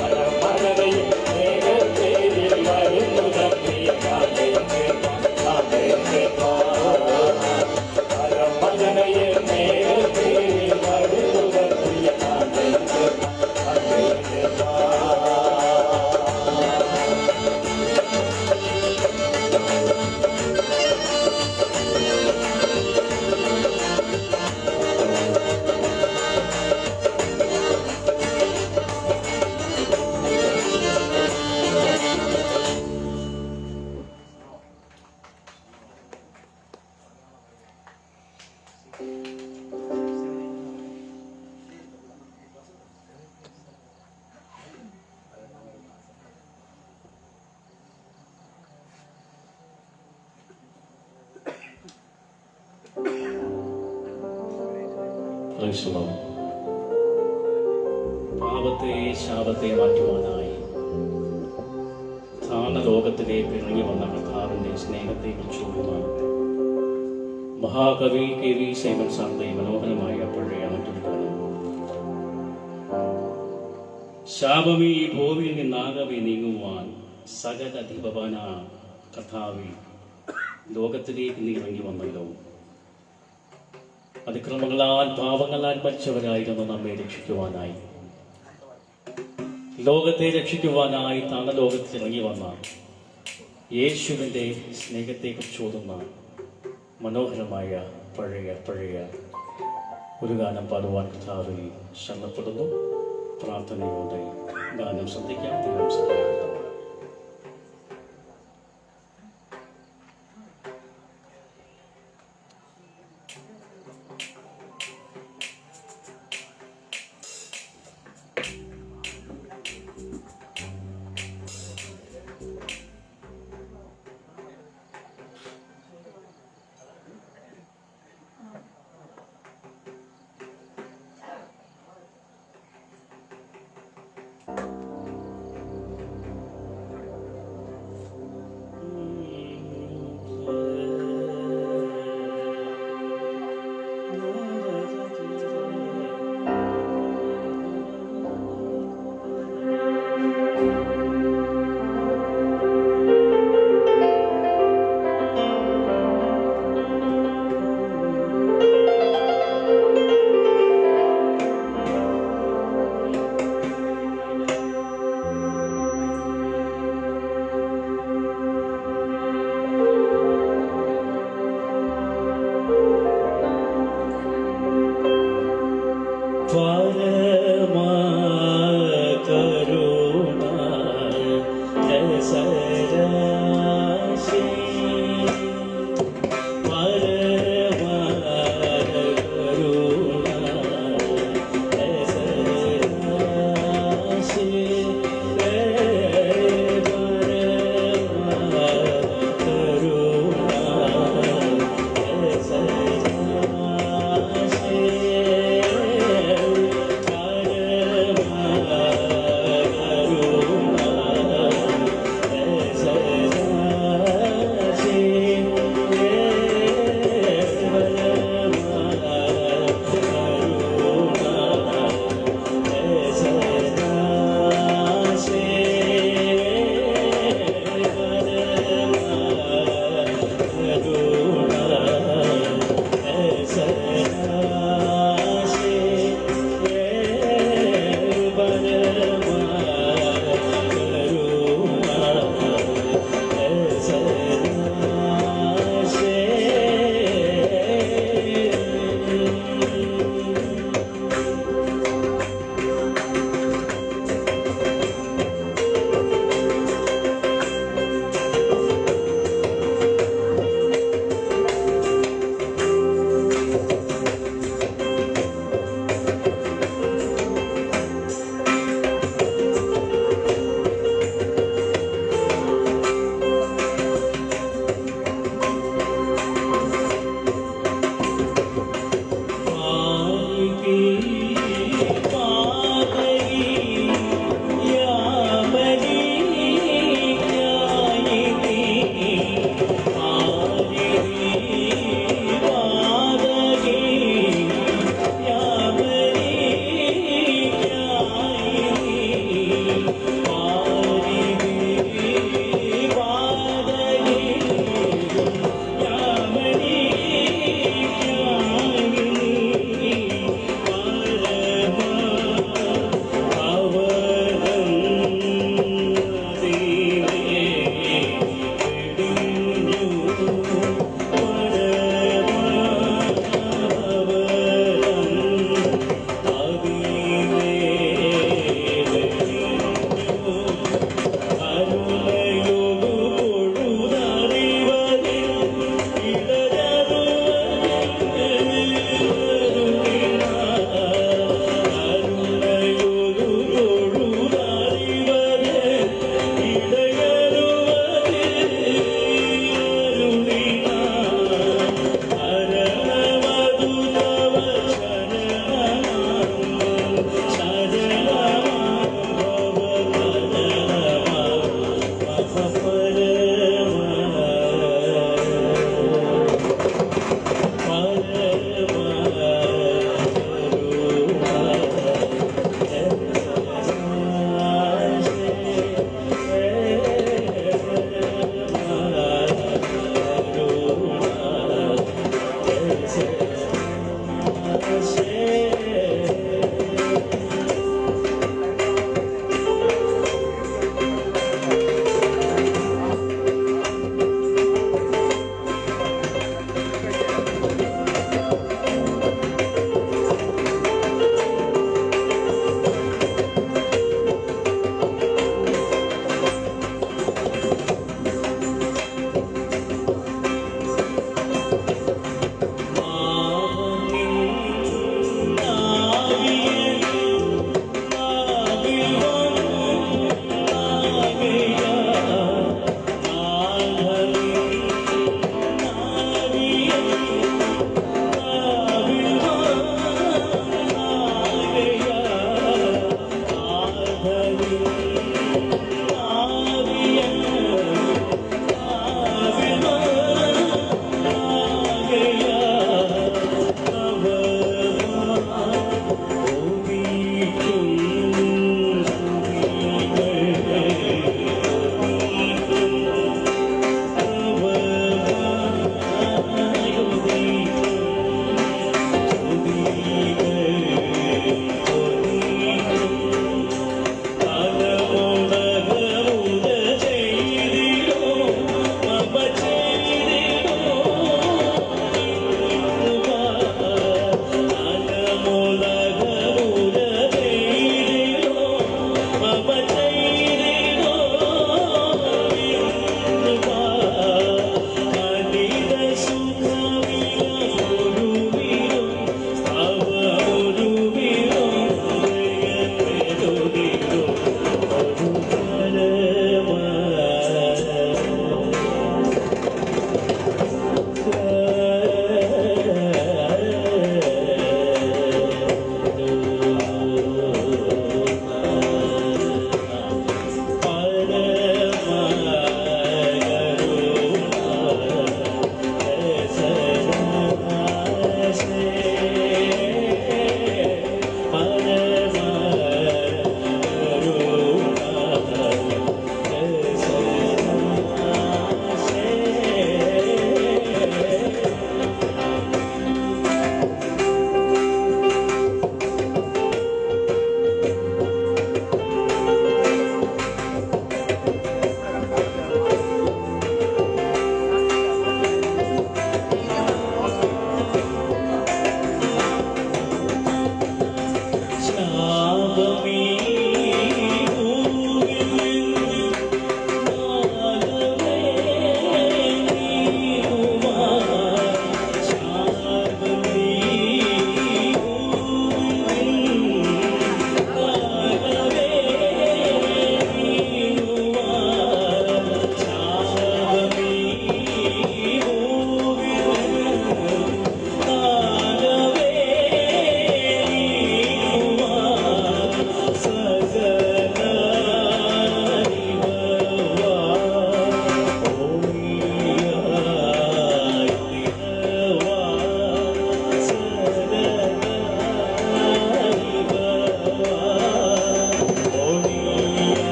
പരമതനയൻ വേഗത്തേരിൽ വരുന്നു നന്ദി പരമതനയൻ വേഗത്തേരിൽ വരുന്നു നന്ദി. Praise the Lord. പാപത്തെ ശാപത്തെ മാറ്റുവാനായി ലോകത്തിലേക്ക് ഇറങ്ങി വന്ന കർത്താവിന്റെ സ്നേഹത്തെ കുറിച്ചുള്ള മഹാകവി KV സൈമൺ സാറിന്റെ മനോഹരമായ പഴയ മറ്റൊരു ഗാനം. ശാപമേ ഈ ഭൂമിയിൽ നിന്നാകവെ നീങ്ങുവാൻ സകല ദീപവാന കർത്താവേ ലോകത്തിലേക്ക് നീ ഇറങ്ങി വന്നല്ലോ. അതിക്രമങ്ങളാൽ പാവങ്ങളാൽ മരിച്ചവരായിരുന്നു നമ്മെ രക്ഷിക്കുവാനായി, ലോകത്തെ രക്ഷിക്കുവാനായി താങ്കൾ ലോകത്തിൽ ഇറങ്ങി വന്ന യേശുവിൻ്റെ സ്നേഹത്തെക്കുറിച്ച് ഓതുന്ന മനോഹരമായ പഴയ ഒരു ഗാനം പാടുവാൻ കർത്താവിൽ ശരണപ്പെടുന്നു. പ്രാർത്ഥനയോടെ ഗാനം ശ്രദ്ധിക്കാം. ദൈവം സഹായിക്കട്ടെ. പരമ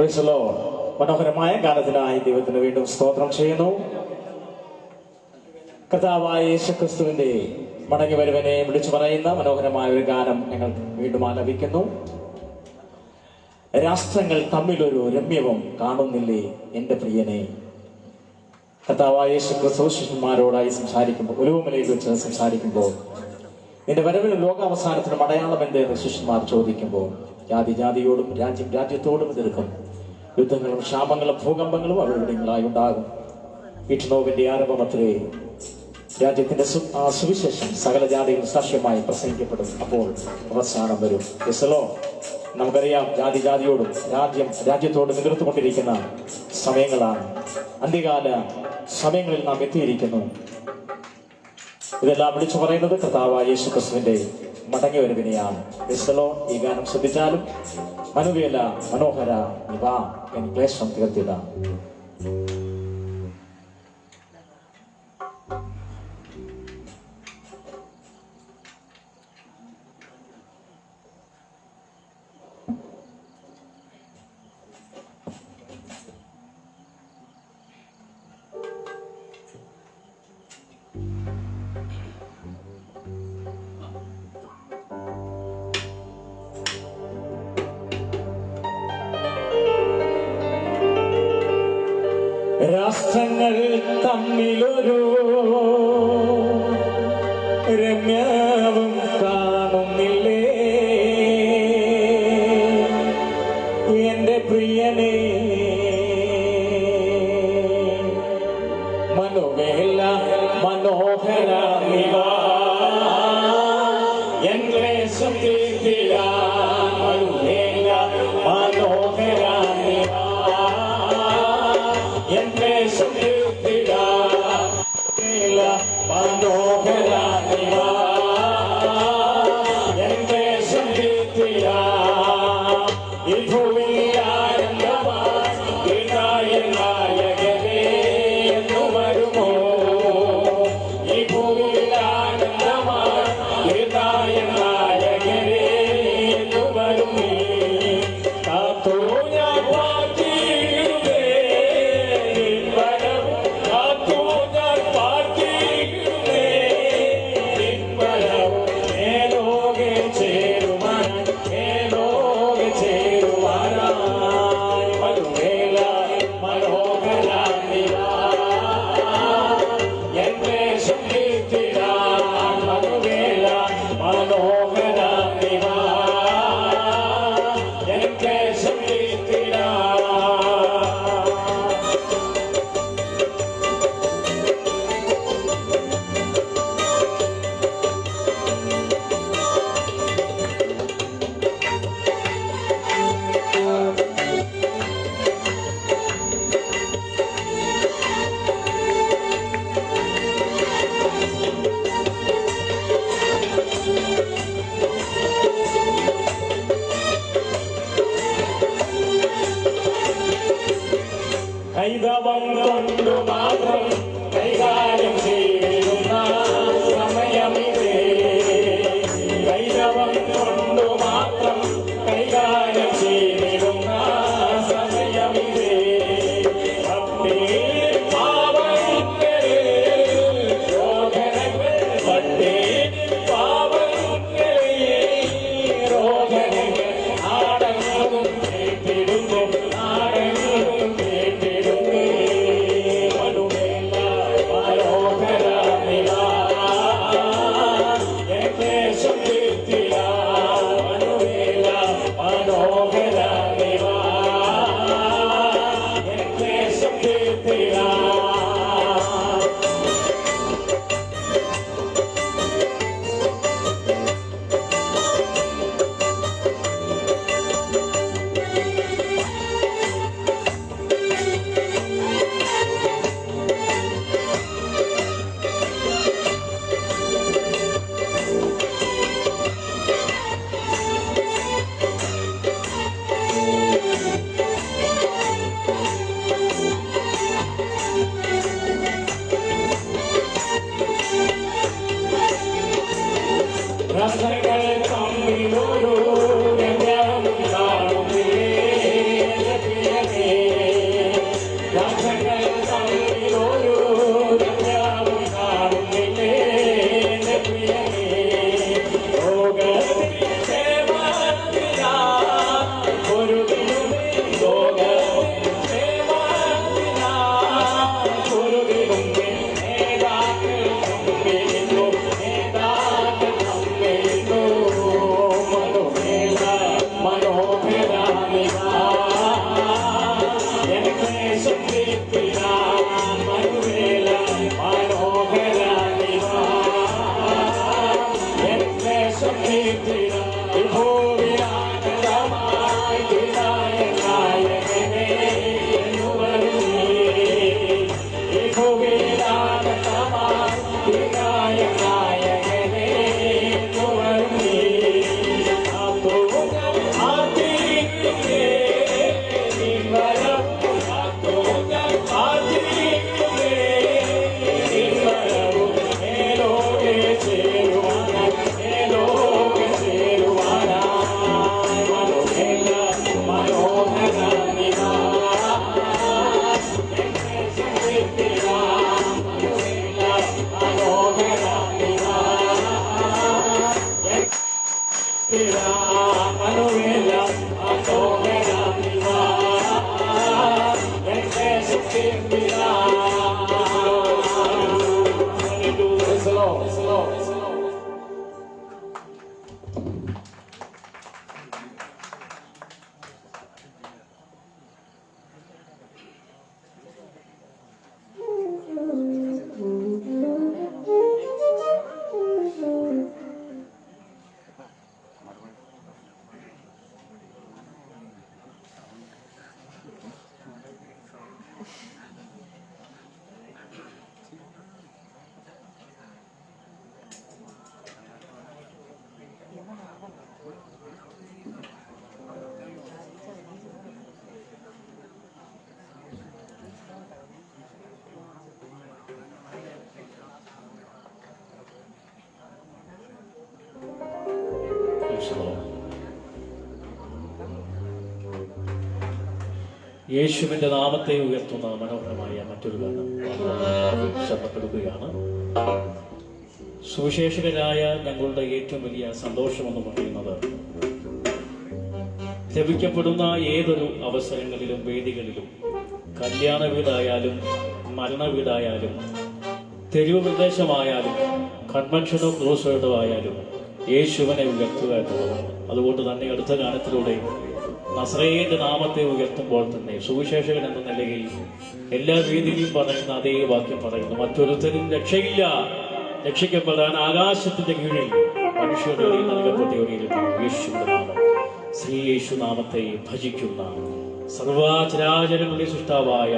പ്രൈസ് ദി ലോർഡ്. മനോഹരമായ ഗാനത്തിനായി ദൈവത്തിന് വീണ്ടും സ്തോത്രം ചെയ്യുന്നു. കർത്താവായ യേശുക്രിസ്തുവിന്റെ മടങ്ങി വരുവനെ വിളിച്ചു പറയുന്ന മനോഹരമായ ഒരു ഗാനം ഞങ്ങൾ വീണ്ടും ആലപിക്കുന്നു. രാഷ്ട്രങ്ങൾ തമ്മിലൊരു രമ്യവും കാണുന്നില്ലേ എന്റെ പ്രിയനെ. കർത്താവായ യേശുക്രിസ്തു ശിഷ്യന്മാരോടായി സംസാരിക്കുമ്പോൾ, ഒലിവുമലയിൽ വെച്ച് സംസാരിക്കുമ്പോൾ, നിന്റെ വരവിന് ലോകാവസാനത്തിനും അടയാളം എന്തെന്ന് ശിഷ്യന്മാർ ചോദിക്കുമ്പോൾ, ജാതി ജാതിയോടും രാജ്യം രാജ്യത്തോടും എതിർക്കും, യുദ്ധങ്ങളും ക്ഷാമങ്ങളും ഭൂകമ്പങ്ങളും അവിടെങ്ങളായി ഉണ്ടാകും. വീട്ടുനോവിന്റെ ആരംഭമത്രേ രാജ്യത്തിന്റെ സുവിശേഷം സകല ജാതികൾ സാക്ഷ്യമായി പ്രസംഗിക്കപ്പെടും. അപ്പോൾ അവസാനം വരും. യെസലോ, നമുക്കറിയാം ജാതി ജാതിയോടും രാജ്യം രാജ്യത്തോടും എതിർത്തുകൊണ്ടിരിക്കുന്ന സമയങ്ങളാണ്. അന്ത്യകാല സമയങ്ങളിൽ നാം എത്തിയിരിക്കുന്നു. ഇതെല്ലാം വിളിച്ചു പറയുന്നത് കർത്താവായ യേശുക്രിസ്തുവിന്റെ മടങ്ങി വരവിനെയാണ്. യെസലോ, ഈ ഗാനം ശ്രദ്ധിച്ചാലും മനുവേല മനോഹര നിവാ എന്ന് ക്ലേശം തീർത്തില്ല. രാഷ്ട്രങ്ങൾ തമ്മിലൊരു രമ്യവും കാണുന്നില്ലേ എന്റെ പ്രിയനെ. മനുവേല മനോഹര നിവാ എന്റെ സുതീർത്തിയ മനുവേല മനോഹര നിവാ എന്റെ സുതീർത്തിയ മനോഹര നിവാ എന്റെ സുതീർത്തിയ ഈ ഭൂമിയിൽ ആനന്ദമായി നായകനേ എന്നു വരുമോ. ഈ ഭൂമിയിൽ ആനന്ദമായി നായകനേ എന്നു വരുമേ. കാത്തോ ഞാൻ പാർത്തിയിടുമേ വരവും, കാത്തോ ഞാൻ പാർത്തിയിടുമേ യേശുവിൻ്റെ നാമത്തെ ഉയർത്തുന്ന മനോഹരമായ മറ്റൊരു ഗാനം ശ്രദ്ധപ്പെടുകയാണ്. സുവിശേഷകരായ ഞങ്ങളുടെ ഏറ്റവും വലിയ സന്തോഷമെന്ന് പറയുന്നത് ലഭിക്കപ്പെടുന്ന ഏതൊരു അവസരങ്ങളിലും വേദികളിലും, കല്യാണ വീടായാലും മരണ വീടായാലും തെരുവ് പ്രദേശമായാലും കൺവെൻഷനോ ക്രൂസൈഡോ ആയാലും യേശുവിനെ ഉയർത്തുക എന്നുള്ളതാണ്. അതുകൊണ്ട് തന്നെ അടുത്ത ഗാനത്തിലൂടെ നസറേയന്റെ നാമത്തെ ഉയർത്തുമ്പോൾ തന്നെ സുവിശേഷകൻ എന്ന നിലയിൽ എല്ലാ വേദിയിലും പറയുന്ന അതേ വാക്യം പറയുന്നു, മറ്റൊരുത്തരും രക്ഷയില്ല, രക്ഷിക്കപ്പെടാൻ ആകാശത്തിന്റെ കീഴിൽ മനുഷ്യരുടെ ഇടയിൽ നൽകപ്പെട്ട ഒരു യേശുവിന്റെ നാമം. ശ്രീ യേശു നാമത്തെ ഭജിക്കുന്ന സർവചരാചരങ്ങളുടെ സൃഷ്ടാവായ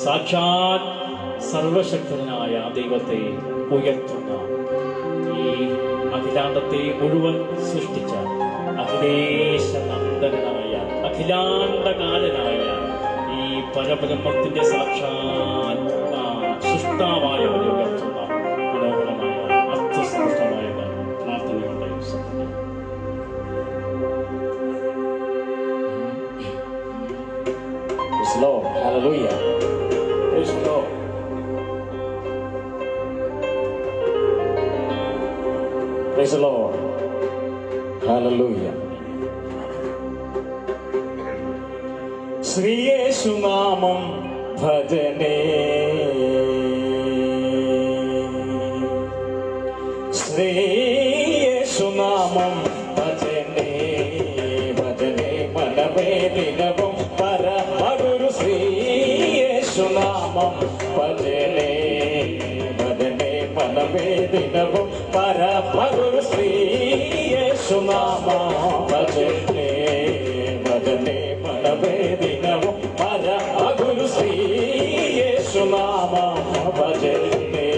സാക്ഷാത് സർവശക്തനായ ദൈവത്തെ ഉയർത്തുന്ന ഈ അഖിലാണ്ടത്തെ മുഴുവൻ സൃഷ്ടിച്ച അഖിലേശനന്ദനായ അഖിലാണ്ടകാലനായ ഈ പരബ്രഹ്മത്തിന്റെ സാക്ഷാത് സൃഷ്ടാവായവരെ ഉയർത്തുന്ന മനോഹരമായ അർത്ഥസമൃദ്ധമായ പ്രാർത്ഥനകളുടെ സത്യം. Praise the Lord. Hallelujah. Praise the Lord. Praise the Lord. Hallelujah. ശ്രീയേശുനാമം ഭജനേ, ശ്രീയേശുനാമം ഭജനേ, ഭജനേ മനവേദിനവും പരമഗുരു ശ്രീയേശുനാമം ഭജനേ, ഭജനേ മനവേദിനവും പരമഗുരു ശ്രീയേശുനാമം ഭജനേ, ഭജനേ മനവേദിനവും പരമഗുരു ശ്രീയേശുനാമം ഭജനേ.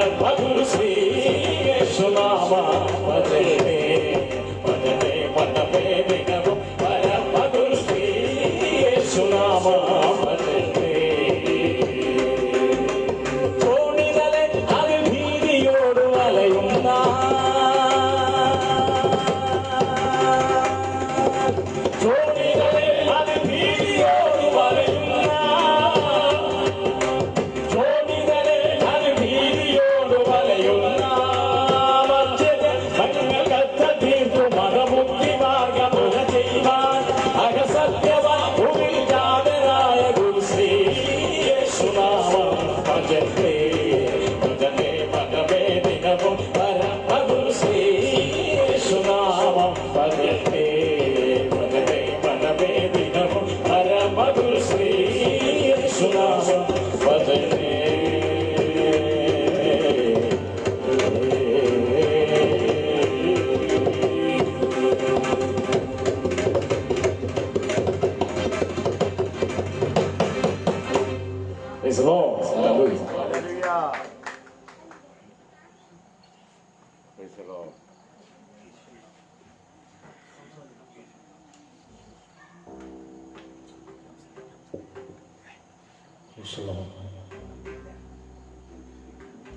പരമഗുരു Shri യേശുനാമ ഭജനേ ഭജനേ പദമേ ദിനവും പരമഗുരു ശ്രീ യേശുനാമ ഭജനേ തോണികളെ അതിൽ ഭീതിയോട് വലയുന്ന തോണികളെ അതിൽ ഭീതിയോട് വലയുന്ന തോണികളെ അതിൽ ഭീതിയോട് വലയുന്ന മതമുക്തി മാർഗമുല ചെയ്യുവാൻ അകസത്യവാൻ ഭൂമിജാതനായ ഗുരു ശ്രീ യേശുനാമം ഭജനേ ഭജനേ പദമേ ദിനവും പരമഗുരു ശ്രീ യേശുനാമം ഭജനേ ഭജനേ പദമേ ദിനവും പരമഗുരു Shri യേശുനാമം ഭജനേ. Praise the Lord. Hallelujah. Praise the Lord.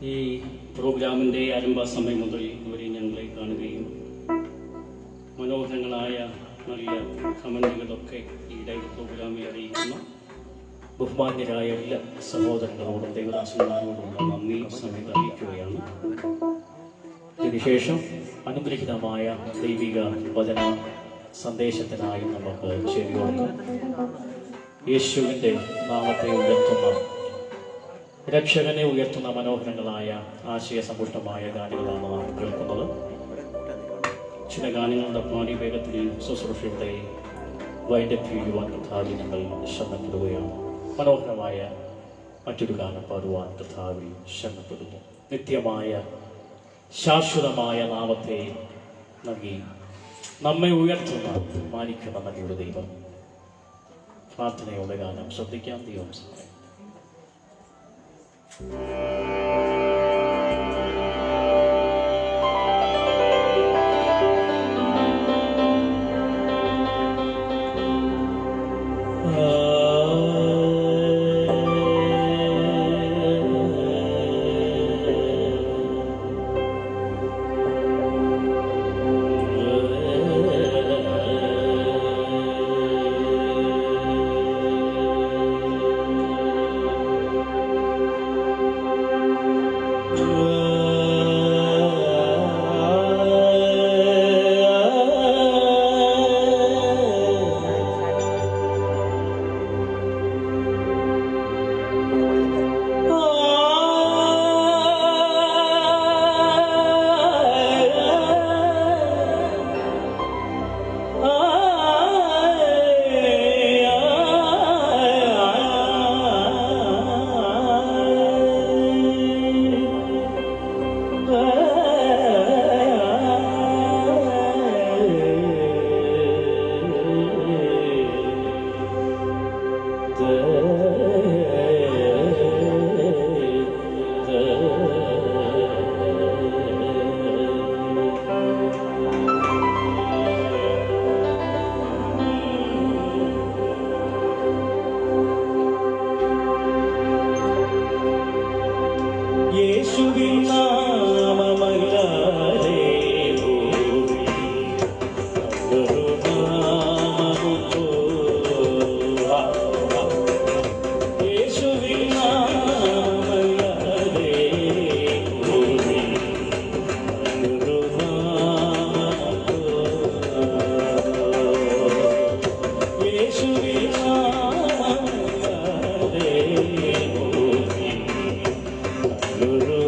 ഈ പ്രോഗ്രാമിൻ്റെ ആരംഭ സമയം മുതൽ ഇതുവരെ ഞങ്ങളെ കാണുകയും മനോഹരങ്ങളായ നല്ല കമന്റുകളൊക്കെ ഈ ലൈവ് പ്രോഗ്രാമിൽ അറിയിക്കുന്ന ബഹുമാന്യരായ എല്ലാ സഹോദരങ്ങളോടും ദൈവദാസന്മാരോടുള്ള നന്ദി സമയത്ത് അറിയിക്കുകയാണ്. ഇതിനുശേഷം അനുഗ്രഹീതമായ ദൈവിക വചന സന്ദേശത്തിനായി നമുക്ക് ചെവിയോർക്കാം. യേശുവിൻ്റെ നാമത്തെ ഉയർത്തുന്ന, രക്ഷകനെ ഉയർത്തുന്ന മനോഹരങ്ങളായ ആശയസമ്പുഷ്ടമായ ഗാനങ്ങളാണ് നാം കേൾക്കുന്നത്. ചില ഗാനങ്ങളുടെ പാടി വേഗത്തിൽ ശുശ്രൂഷയുടെ വൈൻഡപ്പ് ചെയ്യുവാൻ കർത്താവിൽ ഞങ്ങൾ ശ്രമപ്പെടുകയാണ്. മനോഹരമായ മറ്റൊരു ഗാനം പാടുവാൻ കർത്താവിൽ ശ്രമപ്പെടുന്നു. നിത്യമായ ശാശ്വതമായ നാമത്തെ നൽകി നമ്മെ ഉയർത്തുന്ന മാനിക്കുന്ന നദിയുടെ ദൈവം. പ്രാർത്ഥനയോടെ ഗാനം ശ്രദ്ധിക്കാം. ദൈവം സഹായം. Guru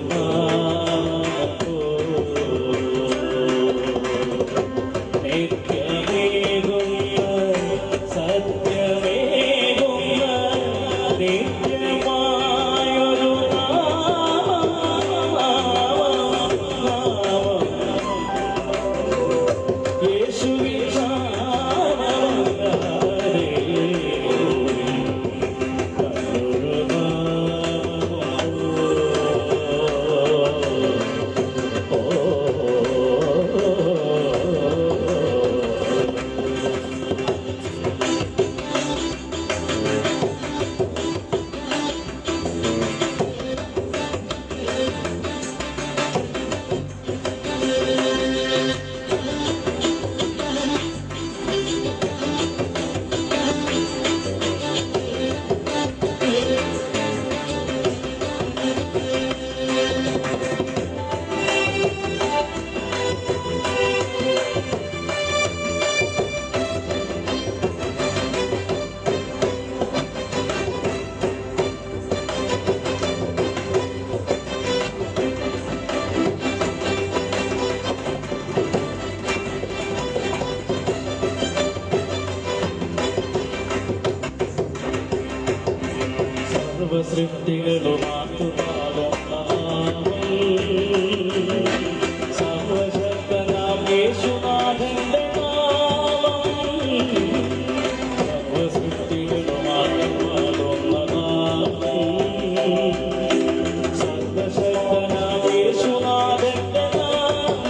സർവസൃഷ്ടികളും ആറ്റുപാടുന്ന സർവശക്തനാം യേശുനാഥന്റെ നാമം സർവസൃഷ്ടികളും ആറ്റുപാടുന്ന സർവശക്തനാം യേശുനാഥന്റെ നാമം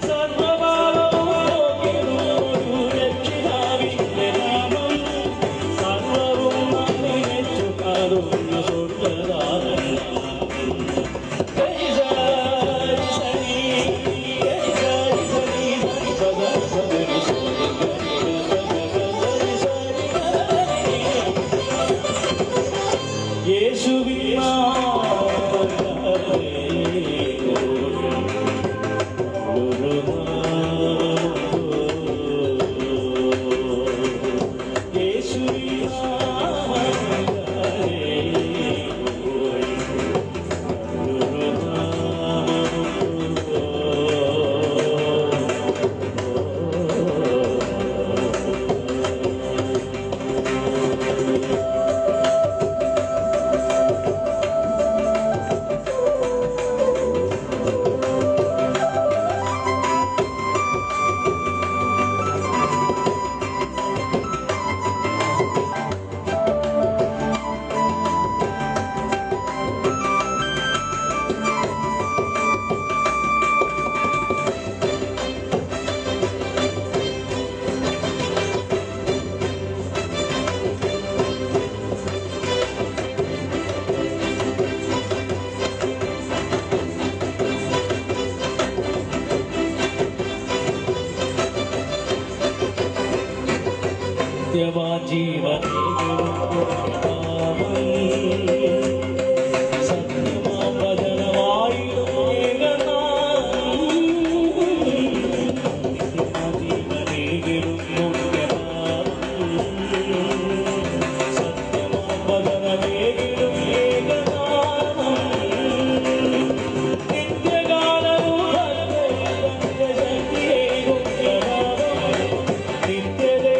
സർവഭാവവും ഒരു രക്ഷിതാവിന്റെ നാമം സർവവും നന്ദിച്ചു കരുന്ന സ്വർഗ്ഗദാതൻ നിത്യതേ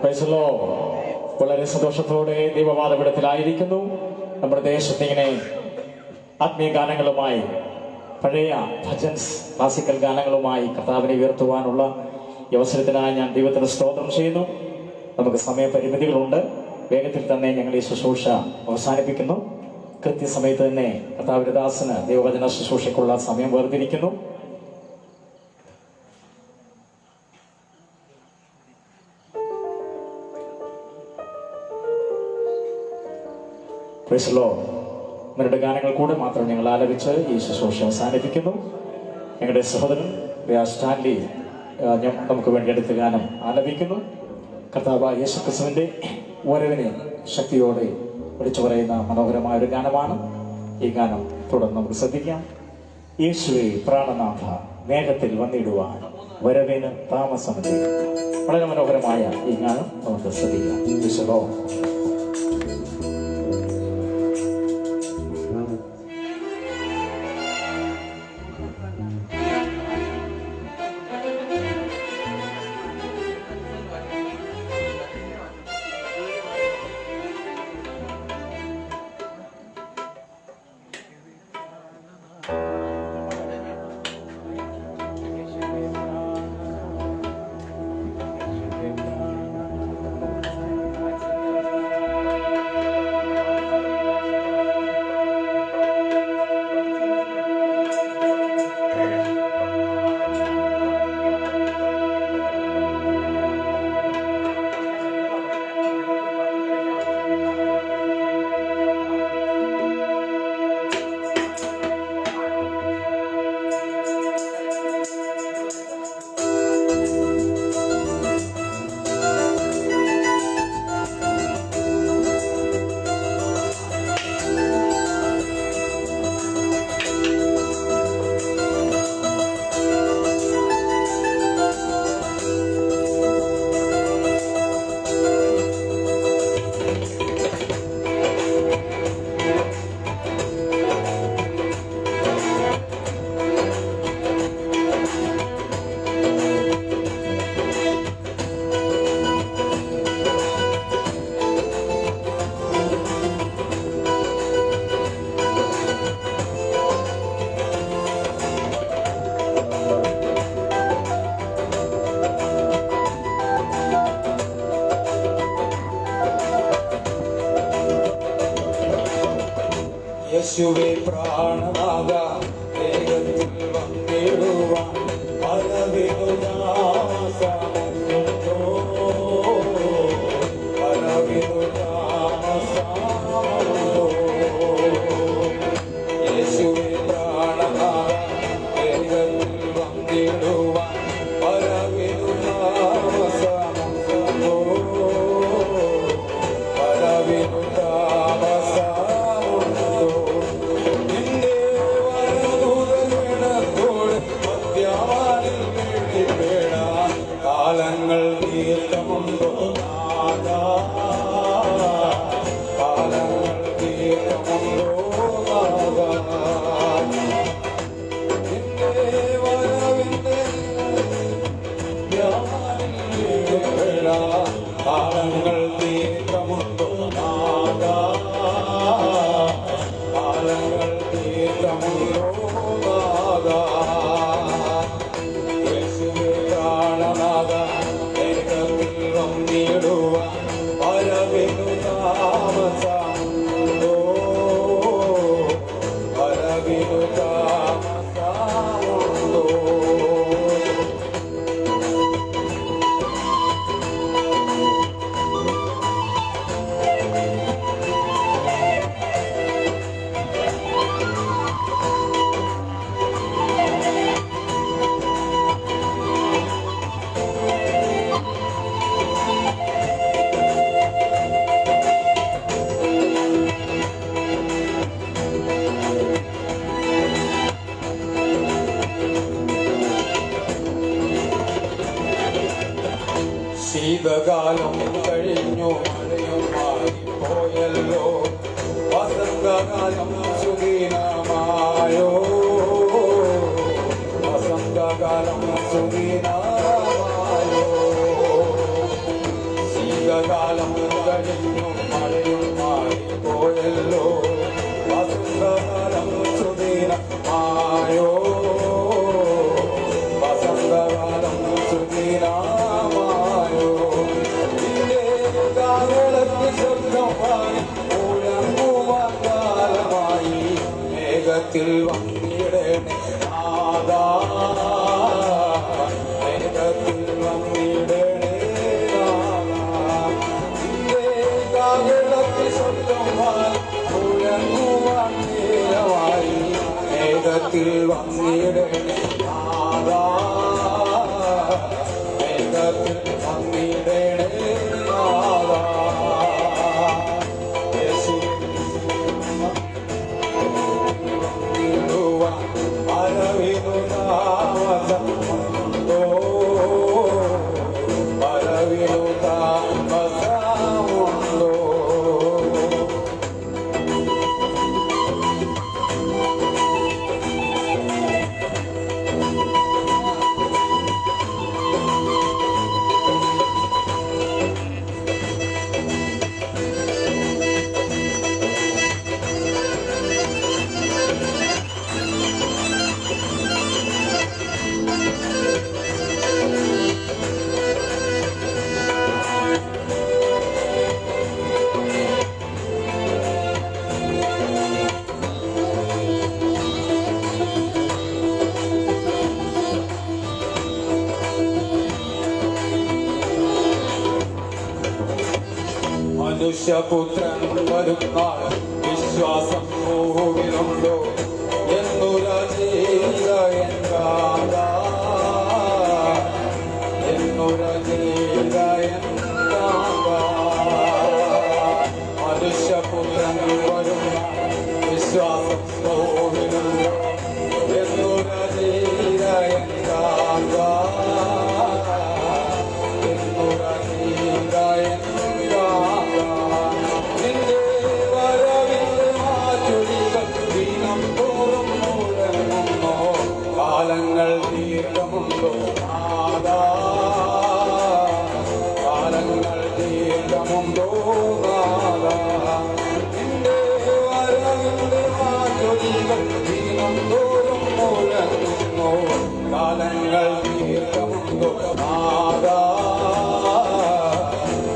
പ്രൈസ് ദി ലോർഡ്. വളരെ സന്തോഷത്തോടെ ദൈവവാദപീഠത്തിലായിരിക്കുന്നു. നമ്മുടെ ദേശത്തിങ്ങനെ ആത്മീയ ഗാനങ്ങളുമായി, പഴയ ഭജൻസ് ക്ലാസിക്കൽ ഗാനങ്ങളുമായി കർത്താവിനെ ഉയർത്തുവാനുള്ള ഈ അവസരത്തിനായി ഞാൻ ദൈവത്തിന് സ്തോത്രം ചെയ്യുന്നു. നമുക്ക് സമയപരിമിതികളുണ്ട്. വേഗത്തിൽ തന്നെ ഞങ്ങൾ ഈ ശുശ്രൂഷ അവസാനിപ്പിക്കുന്നു. കൃത്യസമയത്ത് തന്നെ കർത്താവിന്റെ ദാസന് ദൈവവചന ശുശ്രൂഷയ്ക്കുള്ള സമയം വേർതിരിക്കുന്നു. Praise the Lord. ഇവരുടെ ഗാനങ്ങൾ കൂടെ മാത്രം ഞങ്ങൾ ആലപിച്ച് ഈ ശുശ്രൂഷ അവസാനിപ്പിക്കുന്നു. ഞങ്ങളുടെ സഹോദരൻ സ്റ്റാൻലി നമുക്ക് വേണ്ടി അടുത്ത ഗാനം ആലപിക്കുന്നു. കർത്താവ് യേശുക്രിസ്തുവിന്റെ വരവിനെ ശക്തിയോടെ വിളിച്ചു പറയുന്ന മനോഹരമായ ഒരു ഗാനമാണ്. ഈ ഗാനം തുടർന്ന് നമുക്ക് ശ്രദ്ധിക്കാം. യേശുവേ പ്രാണനാഥ, മേഘത്തിൽ വന്നിടുവാൻ വരവിന് താമസമില്ല. വളരെ മനോഹരമായ ഈ ഗാനം നമുക്ക് ശ്രദ്ധിക്കാം. ഈശോ യേശുവേ പ്രാണനാഥ, വേഗത്തിൽ വന്നിടുവാൻ വരവിനു താമസമുണ്ടോ? വരവിനു താമസമുണ്ടോ? യേശുവേ പ്രാണനാഥ, വേഗത്തിൽ വന്നിടുവാൻ വരവിനു താമസമുണ്ടോ? വരവിനു കാലങ്ങൾ ദീർഘമുണ്ടോ നാഥാ, കാലങ്ങൾ ദീർഘമുണ്ടോ നാഥാ, നിന്റെ വരവിന്റെ വേള കാലങ്ങൾ ദീർഘമുണ്ടോ നാഥാ, കാലങ്ങൾ ദീർഘമുണ്ടോ നാഥാ. വരവിനു താമസമുണ്ടോ? വരവിനു താമസമുണ്ടോ? ശീതകാലം കഴിഞ്ഞു, മഴയും മാറിപ്പോയല്ലോ, വസന്തകാലം സുദീനമായോ, വസന്തകാലം സുദീനമായോ. ശീതകാലം കഴിഞ്ഞു മഴയും മാറിപ്പോയല്ലോ വസന്തകാലം സുദിനമായോ വസന്തകാലം സുദിനമായോ നിന്റെ കാലത്ത് ശബ്ദമായി മുഴങ്ങുവാൻ കാലമായി മേഘത്തിൽ വന്നിടണേ ആദാ മേഘത്തിൽ വന്നിടണേ ആദാ നിന്റെ കാലത്ത് ശബ്ദമായി മുഴങ്ങുവാൻ നേരമായി മേഘത്തിൽ വന്നിടണേ ആദാ മേഘത്തിൽ വന്നിടണേ ആദാ മനുഷ്യപുത്രൻ വരുന്നാൾ വിശ്വാസം പൂവിലുണ്ടോ എന്നുരജീക എന്താ എന്നുരജീക എന്താ മനുഷ്യപുത്രൻ വരുന്നാൾ വിശ്വാസം പൂവിലുണ്ടോ എന്നുരജീക എന്താ കാലങ്ങൾ ദീർഘമുണ്ടോ നാദാ കാലങ്ങൾ ദീർഘമുണ്ടോ നാദാ നിന്റെ വരവിന്റെ മാറ്റൊലികൾ ദീനം തോറും മുഴങ്ങുന്നു കാലങ്ങൾ ദീർഘമുണ്ടോ നാദാ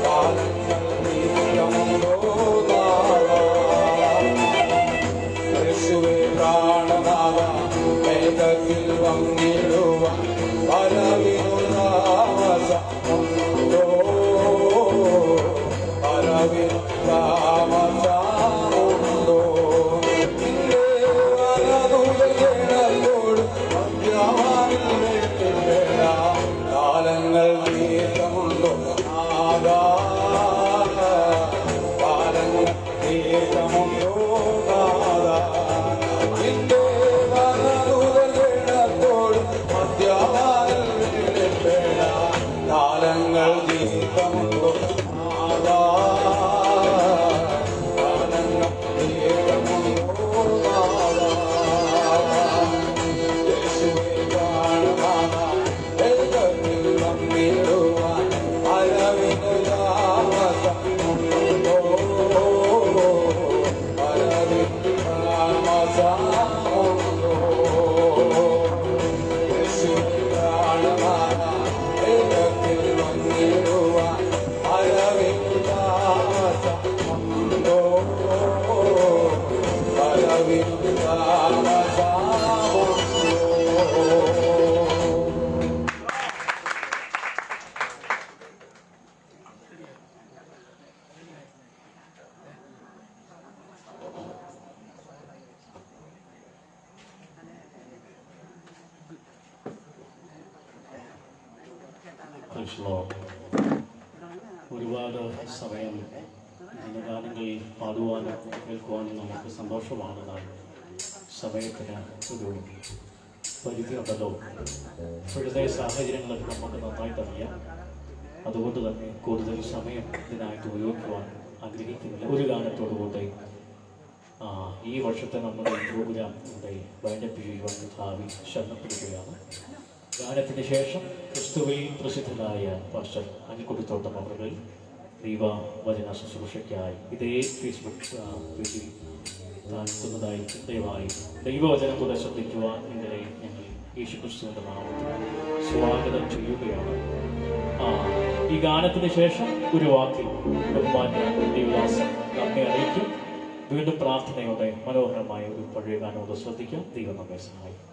കാലങ്ങൾ ദീർഘമുണ്ടോ നാദാ യേശുവേ പ്രാണനാഥ മേഘത്തിൽ വന്നിടുവാൻ പരവിനുതാമസമുണ്ടോ പരവിനുതാമസമുണ്ടോ നിന്റെ വരദൂതഗണത്തോട് മധ്യവാനിൽ വേണ്ട കാലങ്ങൾ ദീർഘമുണ്ടോ നാദാ കാലങ്ങൾ ദീർഘമുണ്ടോ നാദാ നിന്റെ കാലങ്ങൾ ദീർഘമുണ്ടോ നാദാ കാലങ്ങൾ ദീർഘമുണ്ടോ നാദാ യേശുവേ കാണുവാൻ വേഗത്തിൽ വന്നിടുവാൻ അരവിനു താമസമുണ്ടോ അരവിനു താമസമുണ്ടോ യേശുവേ കാണുവാൻ വേഗത്തിൽ വന്നിടുവാൻ അരവിനു താമസമുണ്ടോ അരവിനു താമസമുണ്ടോ. ഒരുപാട് സമയം ഗാനങ്ങളിൽ പാടുവാനും കേൾക്കുവാനും നമുക്ക് സന്തോഷമാണ്. എന്നാൽ സമയത്തിന് ഒരു പരിധിയുണ്ടല്ലോ. ഇപ്പോഴത്തെ സാഹചര്യങ്ങളൊക്കെ നമുക്ക് നന്നായിട്ട് അറിയാം. അതുകൊണ്ട് തന്നെ കൂടുതൽ സമയം ഇതിനായിട്ട് ഉപയോഗിക്കുവാൻ ആഗ്രഹിക്കുന്നില്ല. ഒരു ഗാനത്തോടുകൂടെ ഈ വർഷത്തെ നമ്മുടെ പ്രോഗ്രാം ഇവിടെ വൈൻഡപ്പ് ചെയ്യുവാൻ ഭാവി ശരണപ്പെടുകയാണ്. ഗാനത്തിന് ശേഷം ക്രിസ്തുവിൽ പ്രസിദ്ധനായ പാസ്റ്റർ അനിൽക്കുട്ടിത്തോട്ടം അവர்கள் ദൈവവചന ശുശ്രൂഷയ്ക്കായി ഇതേ ഫേസ്ബുക്ക് പേജിൽ താല്പര്യതായിരിക്കും. ദയവായി ദൈവവചനം കൂടെ ശ്രദ്ധിക്കുവാൻ നിങ്ങളെ ഞങ്ങൾ യേശുക്രിസ്തുവിന്റെ നാമത്തിൽ സ്വാഗതം ചെയ്യുകയാണ്. ഈ ഗാനത്തിന് ശേഷം ഒരു വാക്കിൽ ബഹുമാന്യ ദൈവദാസൻ നമ്മെ അറിയിക്കും. വീണ്ടും പ്രാർത്ഥനയോടെ മനോഹരമായ ഒരു പഴയ ഗാനോട് ശ്രദ്ധിക്കാം. ദൈവം നമ്മെ സഹായിക്കും.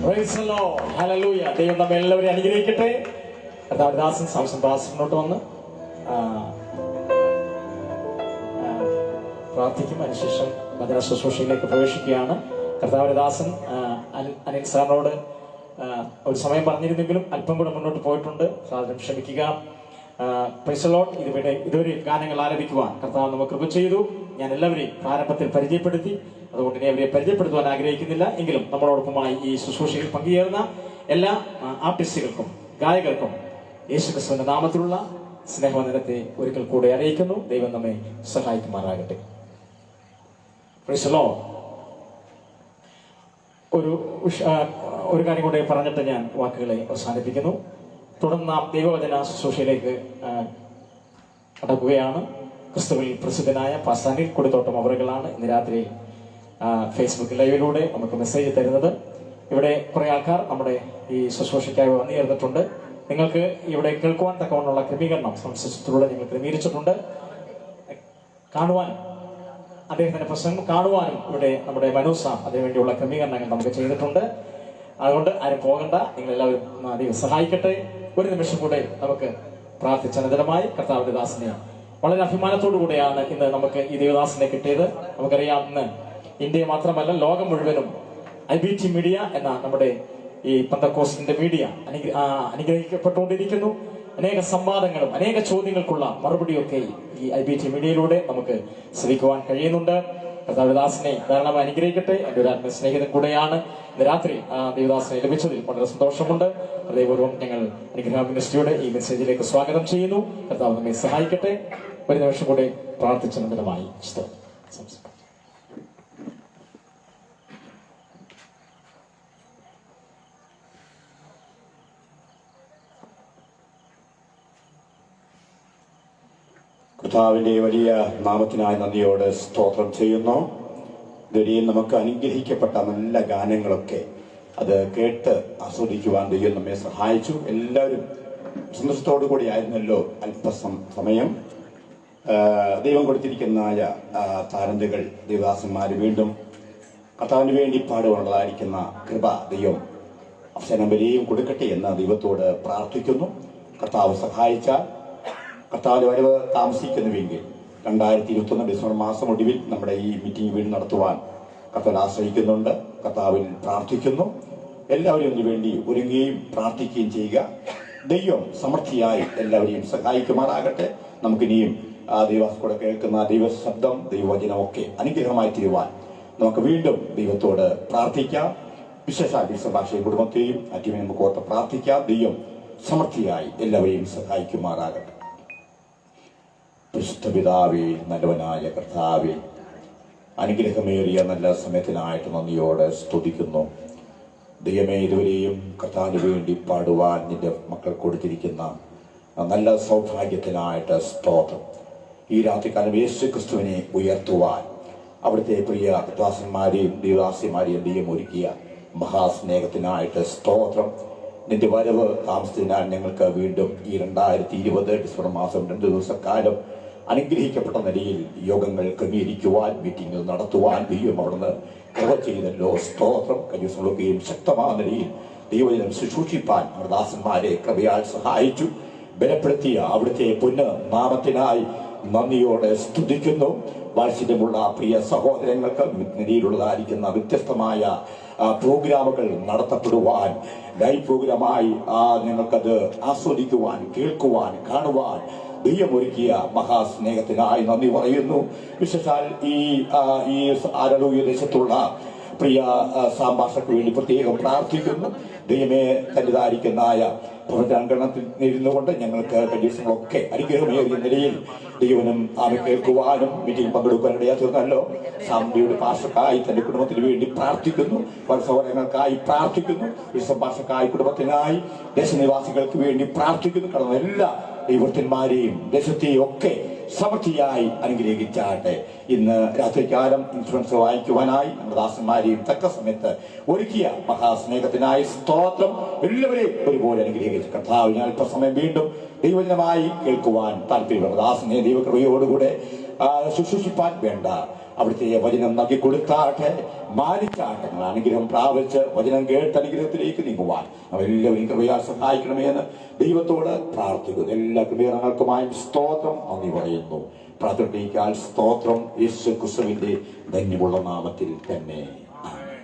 Praise the Lord. Hallelujah. ദൈവം നമ്മെ എല്ലാവരെയും അനുഗ്രഹിക്കട്ടെ. കർത്താവിന്റെ ദാസൻ സാംസൺ ദാസ് മുന്നോട്ട് വന്ന് പ്രാർത്ഥിക്കും. അതിനുശേഷം ഭദ്ര ശുശ്രൂഷയിലേക്ക് പ്രവേശിക്കുകയാണ്. കർത്താവിന്റെ ദാസൻ അനിൽ സാറിനോട് ഒരു സമയം പറഞ്ഞിരുന്നെങ്കിലും അല്പം കൂടെ മുന്നോട്ട് പോയിട്ടുണ്ട്. സാറിനും ക്ഷമിക്കുക. Praise the Lord. ഇതുവരെ ഗാനങ്ങൾ ആലപിക്കുവാൻ കർത്താവ് നമുക്ക് കൃപ ചെയ്തു. ഞാൻ എല്ലാവരെയും പ്രാരംഭത്തിൽ പരിചയപ്പെടുത്തി. അതുകൊണ്ട് ഇനി അവരെ പരിചയപ്പെടുത്തുവാൻ ആഗ്രഹിക്കുന്നില്ല. എങ്കിലും നമ്മളോടൊപ്പമായി ഈ ശുശ്രൂഷയിൽ പങ്കുചേർന്ന എല്ലാ ആർട്ടിസ്റ്റുകൾക്കും ഗായകർക്കും യേശുക്രിസ്തുവിന്റെ നാമത്തിലുള്ള സ്നേഹവന്ദനത്തെ ഒരിക്കൽ കൂടെ അറിയിക്കുന്നു. ദൈവം നമ്മെ സഹായിക്കുമാറാകട്ടെ. Praise the Lord. ഒരു കാര്യം കൂടെ പറഞ്ഞിട്ട് ഞാൻ വാക്കുകളെ അവസാനിപ്പിക്കുന്നു. തുടർന്ന് നാം ദൈവവചന ശുശ്രൂഷയിലേക്ക് കടക്കുകയാണ്. ക്രിസ്തുവിൽ പ്രസിദ്ധനായ പാസ്റ്റർ അനിൽ കൊടിത്തോട്ടം അവറുകളാണ് ഇന്ന് രാത്രി ഫേസ്ബുക്ക് ലൈവിലൂടെ നമുക്ക് മെസ്സേജ് തരുന്നത്. ഇവിടെ കുറെ ആൾക്കാർ നമ്മുടെ ഈ ശുശ്രൂഷയ്ക്കായി വന്നു ചേർന്നിട്ടുണ്ട്. നിങ്ങൾക്ക് ഇവിടെ കേൾക്കുവാൻ തക്കവണ്ണമുള്ള ക്രമീകരണം സംശയത്തിലൂടെ നിങ്ങൾ ക്രമീകരിച്ചിട്ടുണ്ട്. കാണുവാനും അദ്ദേഹത്തിന്റെ പ്രസംഗം കാണുവാനും ഇവിടെ നമ്മുടെ മനൂസ അതിനുവേണ്ടിയുള്ള ക്രമീകരണങ്ങൾ നമുക്ക് ചെയ്തിട്ടുണ്ട്. അതുകൊണ്ട് ആരും പോകണ്ട. നിങ്ങളെല്ലാവരും ദൈവം സഹായിക്കട്ടെ. ഒരു നിമിഷം കൂടെ നമുക്ക് പ്രാർത്ഥിച്ചനന്തരമായി കർത്താവിന്റെ ദാസനെ വളരെ അഭിമാനത്തോടു കൂടെയാണ് ഇന്ന് നമുക്ക് ഈ ദേവദാസനെ കിട്ടിയത്. നമുക്കറിയാം, ഇന്ന് ഇന്ത്യ മാത്രമല്ല ലോകം മുഴുവനും IBT മീഡിയ എന്ന നമ്മുടെ ഈ പെന്തക്കോസ്റ്റിന്റെ മീഡിയ അനുഗ്രഹിക്കപ്പെട്ടുകൊണ്ടിരിക്കുന്നു. അനേക സംവാദങ്ങളും അനേക ചോദ്യങ്ങൾക്കുള്ള മറുപടിയൊക്കെ ഈ IBT മീഡിയയിലൂടെ നമുക്ക് ശ്രവിക്കുവാൻ കഴിയുന്നുണ്ട്. കർത്താവിദാസനെ ധാരാളമായി അനുഗ്രഹിക്കട്ടെ. എൻ്റെ ഒരു ആത്മീയ സ്നേഹിതൻ കൂടെയാണ്. ഇന്ന് രാത്രി ദേവദാസനെ ലഭിച്ചതിൽ വളരെ സന്തോഷമുണ്ട്. ഹൃദയപൂർവ്വം ഞങ്ങൾ അനുഗ്രഹ മിനിസ്ട്രിയുടെ ഈ മെസ്സേജിലേക്ക് സ്വാഗതം ചെയ്യുന്നു. കർത്താവ് നമ്മെ സഹായിക്കട്ടെ. ഒരു നിമിഷം കൂടെ പ്രാർത്ഥിച്ച നന്ദനമായി സംസാരിക്കും. കർത്താവിന്റെ വലിയ നാമത്തിനായി നന്ദിയോടെ സ്തോത്രം ചെയ്യുന്നു. ഇതുവരെയും നമുക്ക് അനുഗ്രഹിക്കപ്പെട്ട നല്ല ഗാനങ്ങളൊക്കെ അത് കേട്ട് ആസ്വദിക്കുവാൻ ദൈവം നമ്മെ സഹായിച്ചു. എല്ലാവരും സന്തോഷത്തോടു കൂടി ആയിരുന്നല്ലോ. സമയം ദൈവം കൊടുത്തിരിക്കുന്ന താരന്തുകൾ ദേവദാസന്മാര് വീണ്ടും കർത്താവിന് വേണ്ടി പാടുവാനുള്ളതായിരിക്കുന്ന കൃപ ദൈവം അവസരം വരെയും കൊടുക്കട്ടെ എന്ന് ദൈവത്തോട് പ്രാർത്ഥിക്കുന്നു. കർത്താവ് സഹായിച്ചാൽ കർത്താവിന്റെ വരവ് താമസിക്കുന്നുവെങ്കിൽ 2021 ഡിസംബർ മാസം ഒടുവിൽ നമ്മുടെ ഈ മീറ്റിംഗ് വീണ്ടും നടത്തുവാൻ കർത്താവിൽ ആശ്രയിക്കുന്നുണ്ട്. കർത്താവിൽ പ്രാർത്ഥിക്കുന്നു. എല്ലാവരും ഇതിനു വേണ്ടി ഒരുങ്ങുകയും പ്രാർത്ഥിക്കുകയും ചെയ്യുക. ദൈവം സമൃദ്ധിയായി എല്ലാവരെയും സഹായിക്കുമാറാകട്ടെ. നമുക്കിനിയും ദൈവകൂടെ കേൾക്കുന്ന ദൈവശബ്ദം ദൈവവചനമൊക്കെ അനുഗ്രഹമായി തീരുവാൻ നമുക്ക് വീണ്ടും ദൈവത്തോട് പ്രാർത്ഥിക്കാം. വിശേഷാൽ വിശ്വഭാഷയും കുടുംബത്തെയും അറ്റീമെ നമുക്ക് ഓർത്ത് പ്രാർത്ഥിക്കാം. ദൈവം സമൃദ്ധിയായി എല്ലാവരെയും സഹായിക്കുമാറാകട്ടെ. പരിശുദ്ധ പിതാവേ, നല്ലവനായ കർത്താവേ, അനുഗ്രഹമേറിയ നല്ല സമയത്തിനായിട്ട് നന്ദിയോടെ സ്തുതിക്കുന്നു. ദൈവമേ, ഇതുവരെയും കർത്താവിന് വേണ്ടി പാടുവാൻ നിന്റെ മക്കൾ കൊടുത്തിരിക്കുന്ന നല്ല സൗഭാഗ്യത്തിനായിട്ട് സ്തോത്രം. ഈ രാത്രികാലം യേശു ക്രിസ്തുവിനെ ഉയർത്തുവാൻ അവിടുത്തെ പ്രിയ ദാസന്മാരെയും ദേവദാസിമാരെയും ദൈവം ഒരുക്കിയ മഹാസ്നേഹത്തിനായിട്ട് സ്തോത്രം. നിന്റെ വരവ് താമസത്തിനാൽ ഞങ്ങൾക്ക് വീണ്ടും ഈ 2020 ഡിസംബർ മാസം 2 ദിവസക്കാലം അനുഗ്രഹിക്കപ്പെട്ട നിലയിൽ യോഗങ്ങൾ ക്രമീകരിക്കുവാൻ മീറ്റിംഗുകൾ നടത്തുവാൻ ദൈവം അവിടുന്ന് കൃപ ചെയ്തല്ലോ. സ്തോത്രം. കരുസൊള്ളുകയും ശക്തമായ നിലയിൽ ദൈവജനം ശുശ്രൂഷിപ്പാൻ നമ്മുടെ ദാസന്മാരെ കൃപയാൽ സഹായിച്ചു ബലപ്പെടുത്തിയ അവിടുത്തെ നാമത്തിനായി നന്ദിയോടെ സ്തുതിക്കുന്നു. വാത്സല്യമുള്ള പ്രിയ സഹോദരങ്ങൾക്ക് നിലയിലുള്ളതായിരിക്കുന്ന വ്യത്യസ്തമായ പ്രോഗ്രാമുകൾ നടത്തപ്പെടുവാൻ ലൈവ് പ്രോഗ്രാമായി ഞങ്ങൾക്കത് ആസ്വദിക്കുവാൻ, കേൾക്കുവാൻ, കാണുവാൻ ദൈവമൊരുക്കിയ മഹാസ്നേഹത്തിനായി നന്ദി പറയുന്നു. വിശേഷാൽ ഈ ആരോഗ്യ ദേശത്തുള്ള പ്രിയ സാംഭാഷയ്ക്ക് വേണ്ടി പ്രത്യേകം പ്രാർത്ഥിക്കുന്നു. ദൈവമേ, തന്റേതായിരിക്കുന്ന ഭവനാങ്കണത്തിൽ ഇരുന്നുകൊണ്ട് ഞങ്ങൾക്ക് കഴിഞ്ഞ ദിവസങ്ങളൊക്കെ അനുഗ്രഹമേറിയ നിലയിൽ ദൈവനം ആവെ കേൾക്കുവാനും മീറ്റിംഗ് പങ്കെടുക്കുവാനും ഇടയാത്തീർന്നല്ലോ. സാമ്പിയുടെ പാർശ്വക്കായി തന്റെ കുടുംബത്തിന് വേണ്ടി പ്രാർത്ഥിക്കുന്നു, സഹോദരങ്ങൾക്കായി പ്രാർത്ഥിക്കുന്നു, വിശ്വഭാഷക്കായി കുടുംബത്തിനായി, ദേശനിവാസികൾക്ക് വേണ്ടി പ്രാർത്ഥിക്കുന്നു. കടന്ന എല്ലാ ദൈവത്തിന്മാരെയും ദേശത്തെയും ഒക്കെ സമൃദ്ധിയായി അനുഗ്രഹിച്ചാട്ടെ. ഇന്ന് രാത്രികാലം ഇൻഷുറൻസ് വാങ്ങിക്കുവാനായി നമ്മുടെ ദാസന്മാരെയും തക്ക സമയത്ത് ഒരുക്കിയ മഹാസ്നേഹത്തിനായി സ്തോത്രം. എല്ലാവരെയും ഒരുപോലെ അനുഗ്രഹിച്ച കർത്താവ് ഞാൻ അല്പസമയം വീണ്ടും ദൈവജനമായി കേൾക്കുവാൻ താല്പര്യമുള്ള ദാസനെ ദൈവകൃപയോടുകൂടെ ശുശ്രൂഷിപ്പാൻ വേണ്ട അവിടുത്തെ വചനം നൽകി കൊടുത്താട്ടെ, മാനിച്ചാട്ടെ. അനുഗ്രഹം പ്രാപിച്ച് വചനം കേട്ട് അനുഗ്രഹത്തിലേക്ക് നീങ്ങുവാൻ എല്ലാവരും കൃപയാൽ സഹായിക്കണമേ എന്ന് ദൈവത്തോട് പ്രാർത്ഥിക്കുന്നു. എല്ലാ കൃപകർമ്മങ്ങൾക്കുമായും സ്തോത്രം നന്ദി പറയുന്നു. പ്രാർത്ഥനയ്ക്കാൽ സ്തോത്രം യേശു ക്രിസ്തുവിന്റെ ധന്യമുള്ള നാമത്തിൽ തന്നെ. ആമേൻ.